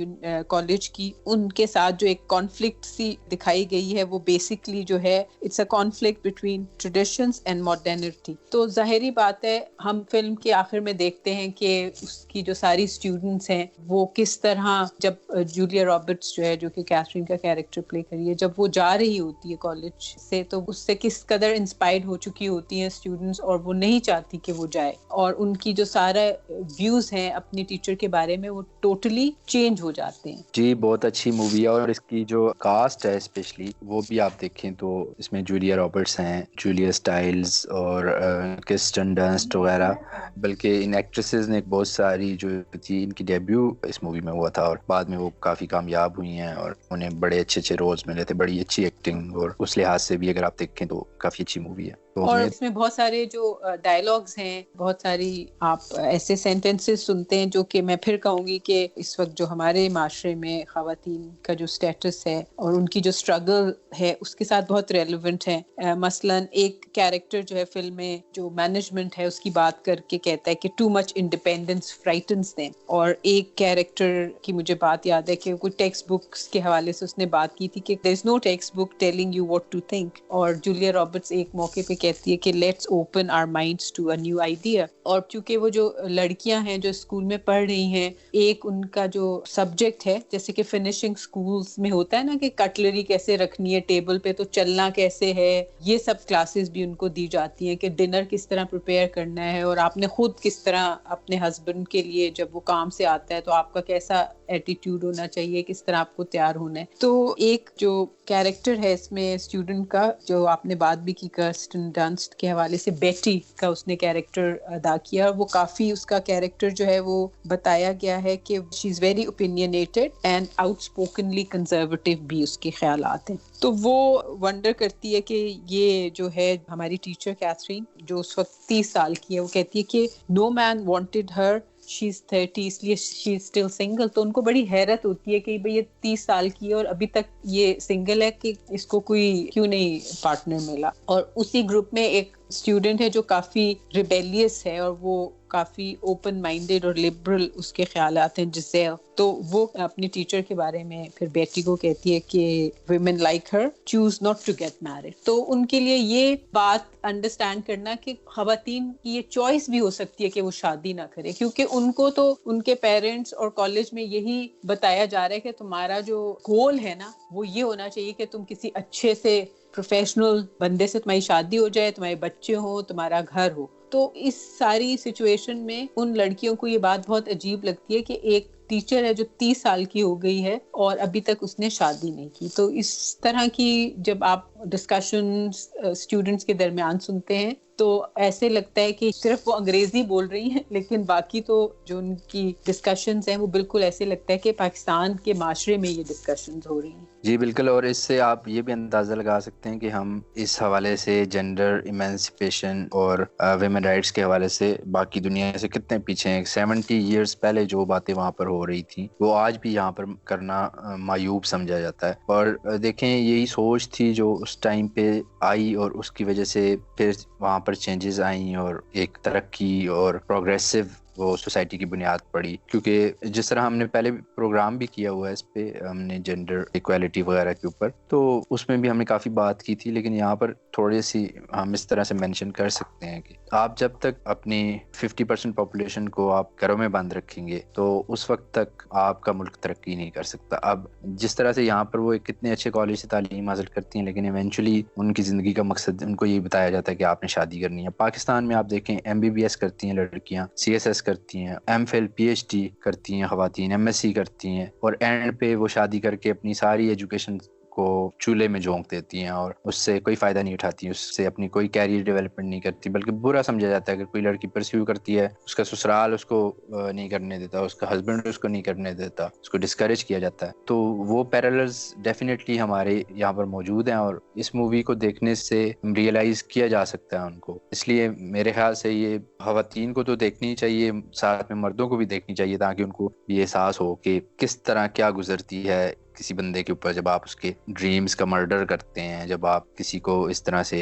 کالج کی، ان کے ساتھ جو ایک کانفلکٹ سی دکھائی گئی ہے، وہ بیسکلی جو ہے it's a conflict between traditions and modernity. تو ظاہری بات ہے ہم فلم کے آخر میں دیکھتے ہیں کہ اس کی جو ساری اسٹوڈنٹ اسٹوڈنٹس ہیں وہ کس طرح, جب جولیا رابرٹس جو ہے جو کہ کیتھرین کا کیریکٹر پلے کری ہے, جب وہ جا رہی ہوتی ہے کالج سے تو اس سے کس قدر انسپائرڈ ہو چکی ہوتی ہیں اسٹوڈنٹس, اور وہ نہیں چاہتی کہ وہ جائے, اور ان کی جو سارا ویوز ہیں اپنی ٹیچر کے بارے میں وہ ٹوٹلی چینج ہو جاتے ہیں. جی بہت اچھی مووی ہے, اور اس کی جو کاسٹ ہے اسپیشلی وہ بھی آپ دیکھیں تو اس میں جولیا رابرٹس ہیں, جولیا سٹائلز اور کرسٹن ڈنسٹ وغیرہ, بلکہ ان ایکٹریسز نے بہت ساری جو تھی ان کی ڈیبیو اس مووی میں ہوا تھا, اور بعد میں وہ کافی کامیاب ہوئی ہیں اور انہیں بڑے اچھے اچھے رولز ملے تھے, بڑی اچھی ایکٹنگ, اور اس لحاظ سے بھی اگر آپ دیکھیں تو کافی اچھی مووی ہے. اور اس میں بہت سارے جو ڈائلاگز ہیں, بہت ساری آپ ایسے سینٹنسز سنتے ہیں جو کہ میں پھر کہوں گی کہ اس وقت جو ہمارے معاشرے میں خواتین کا جو سٹیٹس ہے اور ان کی جو اسٹرگل ہے اس کے ساتھ بہت ریلیونٹ ہے. مثلاً ایک کیریکٹر جو ہے فلم میں جو مینجمنٹ ہے اس کی بات کر کے کہتا ہے کہ ٹو مچ انڈیپینڈنس فرائٹنس دیم, اور ایک کیریکٹر کی مجھے بات یاد ہے کہ کوئی ٹیکسٹ بکس کے حوالے سے اس نے بات کی تھی کہ there is no textbook telling you what to think, اور جولیا رابرٹس ایک موقع پہ کہتی ہے کہ let's open our minds to a new idea. اور چونکہ وہ جو لڑکیاں ہیں جو اسکول میں پڑھ رہی ہیں, ایک ان کا جو سبجیکٹ ہے جیسے کہ فنیشنگ اسکولس میں ہوتا ہے نا کہ کٹلری کیسے رکھنی ہے ٹیبل پہ, تو چلنا کیسے ہے, یہ سب کلاسز بھی ان کو دی جاتی ہیں کہ ڈنر کس طرح پریپیئر کرنا ہے, اور آپ نے خود کس طرح اپنے ہسبینڈ کے لیے جب وہ کام سے آتا ہے تو آپ کا کیسا ایٹیٹیوڈ ہونا چاہیے, کس طرح آپ کو تیار ہونا ہے. تو ایک جو کیریکٹر ہے اس میں اسٹوڈنٹ کا جو آپ نے بات بھی کی کرسٹن ڈنسٹ کے حوالے سے, بیٹی کا اس نے کیریکٹر ادا کیا, وہ کافی اس کا کیریکٹر جو ہے وہ بتایا گیا ہے کہ she is very opinionated and outspokenly conservative بھی اس کے خیالات ہیں. تو وہ ونڈر کرتی ہے کہ یہ جو ہے ہماری ٹیچر کیتھرین جو اس وقت 30 سال کی ہے, وہ کہتی ہے کہ نو مین وانٹڈ ہر, شی از 30, اس لیے شی از اسٹل سنگل. تو ان کو بڑی حیرت ہوتی ہے کہ بھئی یہ 30 سال کی ہے اور ابھی تک یہ سنگل ہے, کہ اس کو کوئی کیوں نہیں پارٹنر ملا. اور اسی گروپ میں ایک اسٹوڈنٹ ہے جو کافی ریبیلیس ہے اور وہ کافی اوپن مائنڈیڈ اور لبرل اس کے خیالات ہیں, جزیل. تو وہ اپنی ٹیچر کے بارے میں پھر بیٹی کو کہتی ہے کہ women like her choose not to get married. تو ان کے لیے یہ بات انڈرسٹینڈ کرنا کہ خواتین کی یہ چوائس بھی ہو سکتی ہے کہ وہ شادی نہ کرے, کیونکہ ان کو تو ان کے پیرنٹس اور کالج میں یہی بتایا جا رہا ہے کہ تمہارا جو گول ہے نا وہ یہ ہونا چاہیے کہ تم کسی اچھے سے پروفیشنل بندے سے تمہاری شادی ہو جائے, تمہارے بچے ہوں, تمہارا گھر ہو. تو اس ساری سچویشن میں ان لڑکیوں کو یہ بات بہت عجیب لگتی ہے کہ ایک ٹیچر ہے جو 30 سال کی ہو گئی ہے اور ابھی تک اس نے شادی نہیں کی. تو اس طرح کی جب آپ ڈسکشنز اسٹوڈنٹس کے درمیان سنتے ہیں تو ایسے لگتا ہے کہ صرف وہ انگریزی بول رہی ہیں, لیکن باقی تو جو ان کی ڈسکشنز ہیں وہ بالکل ایسے لگتا ہے کہ پاکستان کے معاشرے میں یہ ڈسکشنز ہو رہی ہیں. جی بالکل, اور اس سے آپ یہ بھی اندازہ لگا سکتے ہیں کہ ہم اس حوالے سے جینڈر ایمانسیپیشن اور ویمن رائٹس کے حوالے سے باقی دنیا سے کتنے پیچھے ہیں. 70 ایئرس پہلے جو باتیں وہاں پر ہو رہی تھیں وہ آج بھی یہاں پر کرنا معیوب سمجھا جاتا ہے. اور دیکھیں یہی سوچ تھی جو اس ٹائم پہ آئی, اور اس کی وجہ سے پھر وہاں پر چینجز آئیں اور ایک ترقی اور پروگریسو وہ سوسائٹی کی بنیاد پڑی. کیونکہ جس طرح ہم نے پہلے پروگرام بھی کیا ہوا ہے اس پہ, ہم نے جینڈر ایکویلٹی وغیرہ کے اوپر, تو اس میں بھی ہم نے کافی بات کی تھی, لیکن یہاں پر تھوڑی سی ہم اس طرح سے مینشن کر سکتے ہیں کہ آپ جب تک اپنی 50% پاپولیشن کو آپ گھروں میں بند رکھیں گے تو اس وقت تک آپ کا ملک ترقی نہیں کر سکتا. اب جس طرح سے یہاں پر وہ کتنے اچھے کالج سے تعلیم حاصل کرتی ہیں, لیکن ایونچولی ان کی زندگی کا مقصد ان کو یہ بتایا جاتا ہے کہ آپ نے شادی کرنی ہے. پاکستان میں آپ دیکھیں MBBS کرتی ہیں لڑکیاں, CSS کرتی ہیں, MPhil PhD کرتی ہیں خواتین, MSc کرتی ہیں, اور اینڈ پہ وہ شادی کر کے اپنی ساری ایجوکیشن کو چولہے میں جھونک دیتی ہیں اور اس سے کوئی فائدہ نہیں اٹھاتی, اس سے اپنی کوئی کیریئر ڈیولپمنٹ نہیں کرتی, بلکہ برا سمجھا جاتا ہے. اگر کوئی لڑکی پرسیو کرتی ہے اس کا سسرال اس کو نہیں کرنے دیتا, اس کا ہسبینڈ اس کو نہیں کرنے دیتا, اس کو ڈسکریج کیا جاتا ہے. تو وہ پیراللز ڈیفینیٹلی ہمارے یہاں پر موجود ہیں, اور اس مووی کو دیکھنے سے ریئلائز کیا جا سکتا ہے ان کو. اس لیے میرے خیال سے یہ خواتین کو تو دیکھنی چاہیے, ساتھ میں مردوں کو بھی دیکھنی چاہیے, تاکہ ان کو یہ احساس ہو کہ کس طرح کیا گزرتی ہے کسی بندے کے اوپر جب آپ اس کے ڈریمز کا مرڈر کرتے ہیں, جب آپ کسی کو اس طرح سے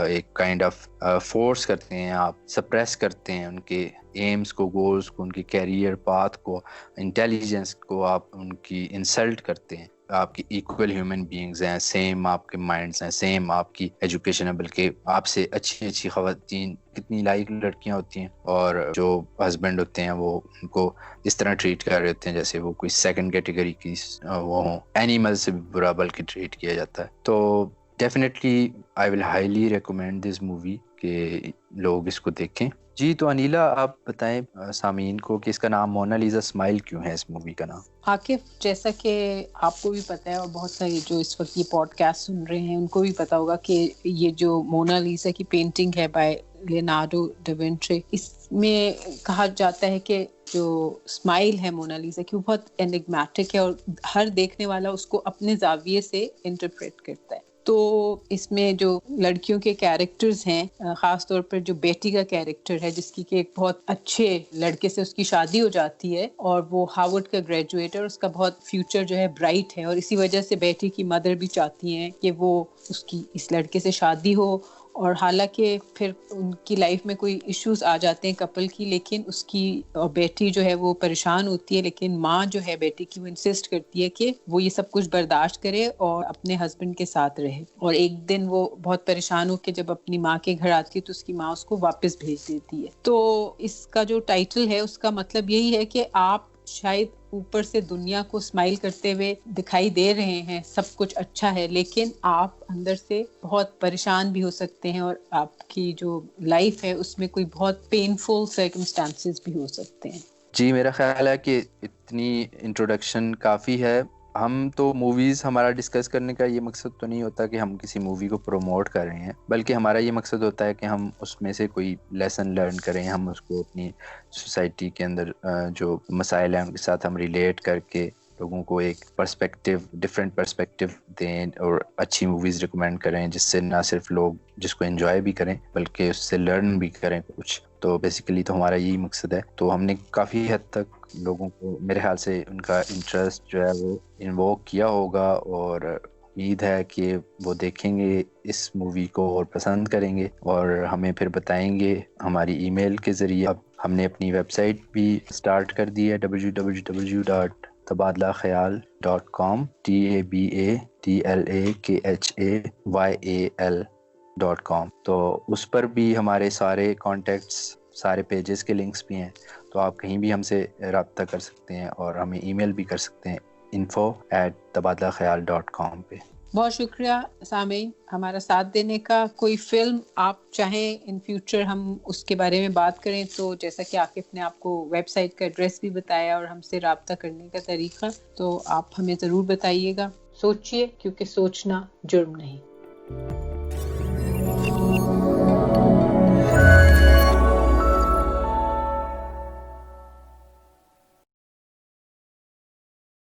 ایک کائنڈ آف فورس کرتے ہیں, آپ سپریس کرتے ہیں ان کے ایمز کو, گولز کو, ان کے کیریئر پاتھ کو, انٹیلیجنس کو آپ ان کی انسلٹ کرتے ہیں. آپ کی ایکول ہیومن بینگز ہیں, سیم آپ کے مائنڈس ہیں, سیم آپ کی ایجوکیشن ہے, بلکہ آپ سے اچھی خواتین کتنی لائق لڑکیاں ہوتی ہیں, اور جو ہسبینڈ ہوتے ہیں وہ ان کو اس طرح ٹریٹ کر رہے ہوتے ہیں جیسے وہ کوئی سیکنڈ کیٹیگری کی وہ ہوں, اینیمل سے بھی برا بلکہ ٹریٹ کیا جاتا ہے. تو definitely I will highly recommend this movie کہ لوگ اس کو دیکھیں. جی تو انیلا آپ بتائیں سامعین کو کہ اس کا نام مونا لیزا اسمائل کیوں ہے, اس مووی کا نام؟ عاقف, جیسا کہ آپ کو بھی پتہ ہے اور بہت سارے جو اس وقت یہ پوڈ کاسٹ سن رہے ہیں ان کو بھی پتہ ہوگا کہ یہ جو مونا لیزا کی پینٹنگ ہے بائی لیونارڈو دا ونچی, اس میں کہا جاتا ہے کہ جو اسمائل ہے مونا لیزا کی وہ بہت انigmatic ہے اور ہر دیکھنے والا اس کو اپنے زاویے سے انٹرپریٹ کرتا ہے. تو اس میں جو لڑکیوں کے کیریکٹرز ہیں, خاص طور پر جو بیٹی کا کیریکٹر ہے جس کی کہ ایک بہت اچھے لڑکے سے اس کی شادی ہو جاتی ہے اور وہ ہارورڈ کا گریجویٹ ہے اور اس کا بہت فیوچر جو ہے برائٹ ہے, اور اسی وجہ سے بیٹی کی مدر بھی چاہتی ہیں کہ وہ اس کی اس لڑکے سے شادی ہو. اور حالانکہ پھر ان کی لائف میں کوئی ایشوز آ جاتے ہیں کپل کی, لیکن اس کی اور بیٹی جو ہے وہ پریشان ہوتی ہے, لیکن ماں جو ہے بیٹی کی وہ انسسٹ کرتی ہے کہ وہ یہ سب کچھ برداشت کرے اور اپنے ہسبینڈ کے ساتھ رہے. اور ایک دن وہ بہت پریشان ہو کے جب اپنی ماں کے گھر آتی ہے تو اس کی ماں اس کو واپس بھیج دیتی ہے. تو اس کا جو ٹائٹل ہے اس کا مطلب یہی ہے کہ آپ شاید اوپر سے دنیا کو اسمائل کرتے ہوئے دکھائی دے رہے ہیں, سب کچھ اچھا ہے, لیکن آپ اندر سے بہت پریشان بھی ہو سکتے ہیں اور آپ کی جو لائف ہے اس میں کوئی بہت پینفل سرکمسٹانسز بھی ہو سکتے ہیں. جی میرا خیال ہے کہ اتنی انٹروڈکشن کافی ہے. ہم تو موویز, ہمارا ڈسکس کرنے کا یہ مقصد تو نہیں ہوتا کہ ہم کسی مووی کو پروموٹ کر رہے ہیں, بلکہ ہمارا یہ مقصد ہوتا ہے کہ ہم اس میں سے کوئی لیسن لرن کریں, ہم اس کو اپنی سوسائٹی کے اندر جو مسائل ہیں ان کے ساتھ ہم ریلیٹ کر کے لوگوں کو ایک پرسپیکٹیو, ڈفرینٹ پرسپیکٹیو دیں اور اچھی موویز ریکمینڈ کریں جس سے نہ صرف لوگ جس کو انجوائے بھی کریں بلکہ اس سے لرن بھی کریں کچھ. تو بیسیکلی تو ہمارا یہی مقصد ہے. تو ہم نے کافی حد تک لوگوں کو, میرے خیال سے ان کا انٹرسٹ جو ہے وہ انووک کیا ہوگا, اور امید ہے کہ وہ دیکھیں گے اس مووی کو اور پسند کریں گے اور ہمیں پھر بتائیں گے ہماری ای میل کے ذریعے. اب ہم نے اپنی ویب سائٹ بھی سٹارٹ کر دی ہے www.tabadlakhayal.com TABADLAKHAYAL.com. تو اس پر بھی ہمارے سارے کانٹیکٹس, سارے پیجز کے لنکس بھی ہیں, تو آپ کہیں بھی ہم سے رابطہ کر سکتے ہیں اور ہمیں ای میل بھی کر سکتے ہیں info@tabadlakhayal.com پہ. بہت شکریہ سامعین ہمارا ساتھ دینے کا. کوئی فلم آپ چاہیں ان فیوچر ہم اس کے بارے میں بات کریں تو جیسا کہ عاقف نے آپ کو ویب سائٹ کا ایڈریس بھی بتایا اور ہم سے رابطہ کرنے کا طریقہ, تو آپ ہمیں ضرور بتائیے گا. سوچئے کیونکہ سوچنا جرم نہیں.